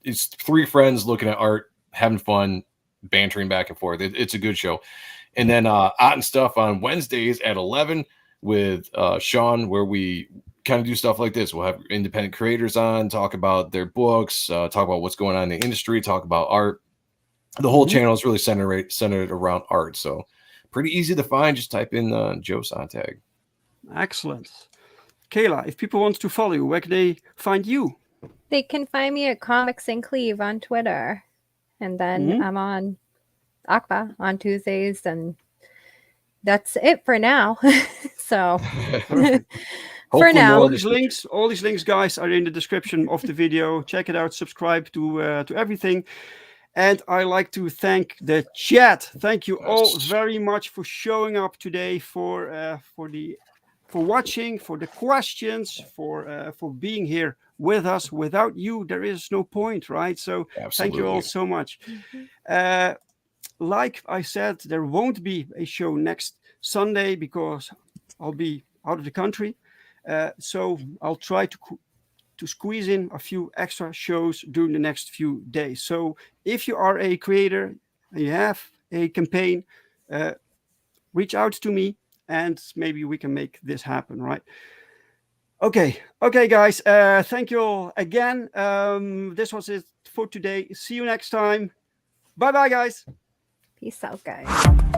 it's 3 friends looking at art, having fun, bantering back and forth. It's a good show. And then Art and Stuff on Wednesdays at 11 with Sean, where we kind of do stuff like this. We'll have independent creators on, talk about their books, talk about what's going on in the industry, talk about art. The whole channel is really centered around art. So pretty easy to find. Just type in Joe Sonntag. Excellent. Kayla, if people want to follow you, where can they find you? They can find me at Comics and Cleve on Twitter. And then I'm on ACBA on Tuesdays, and that's it for now. So for now, all these links, guys, are in the description of the video. Check it out. Subscribe to everything. And I like to thank the chat. Thank you all very much for showing up today, for watching, for the questions, for being here with us. Without you, there is no point, right? So Thank you all so much. Like I said, there won't be a show next Sunday because I'll be out of the country. So I'll try to squeeze in a few extra shows during the next few days. So if you are a creator and you have a campaign, reach out to me and maybe we can make this happen, right? Okay, guys. Thank you all again. This was it for today. See you next time. Bye, guys. Peace out, guys.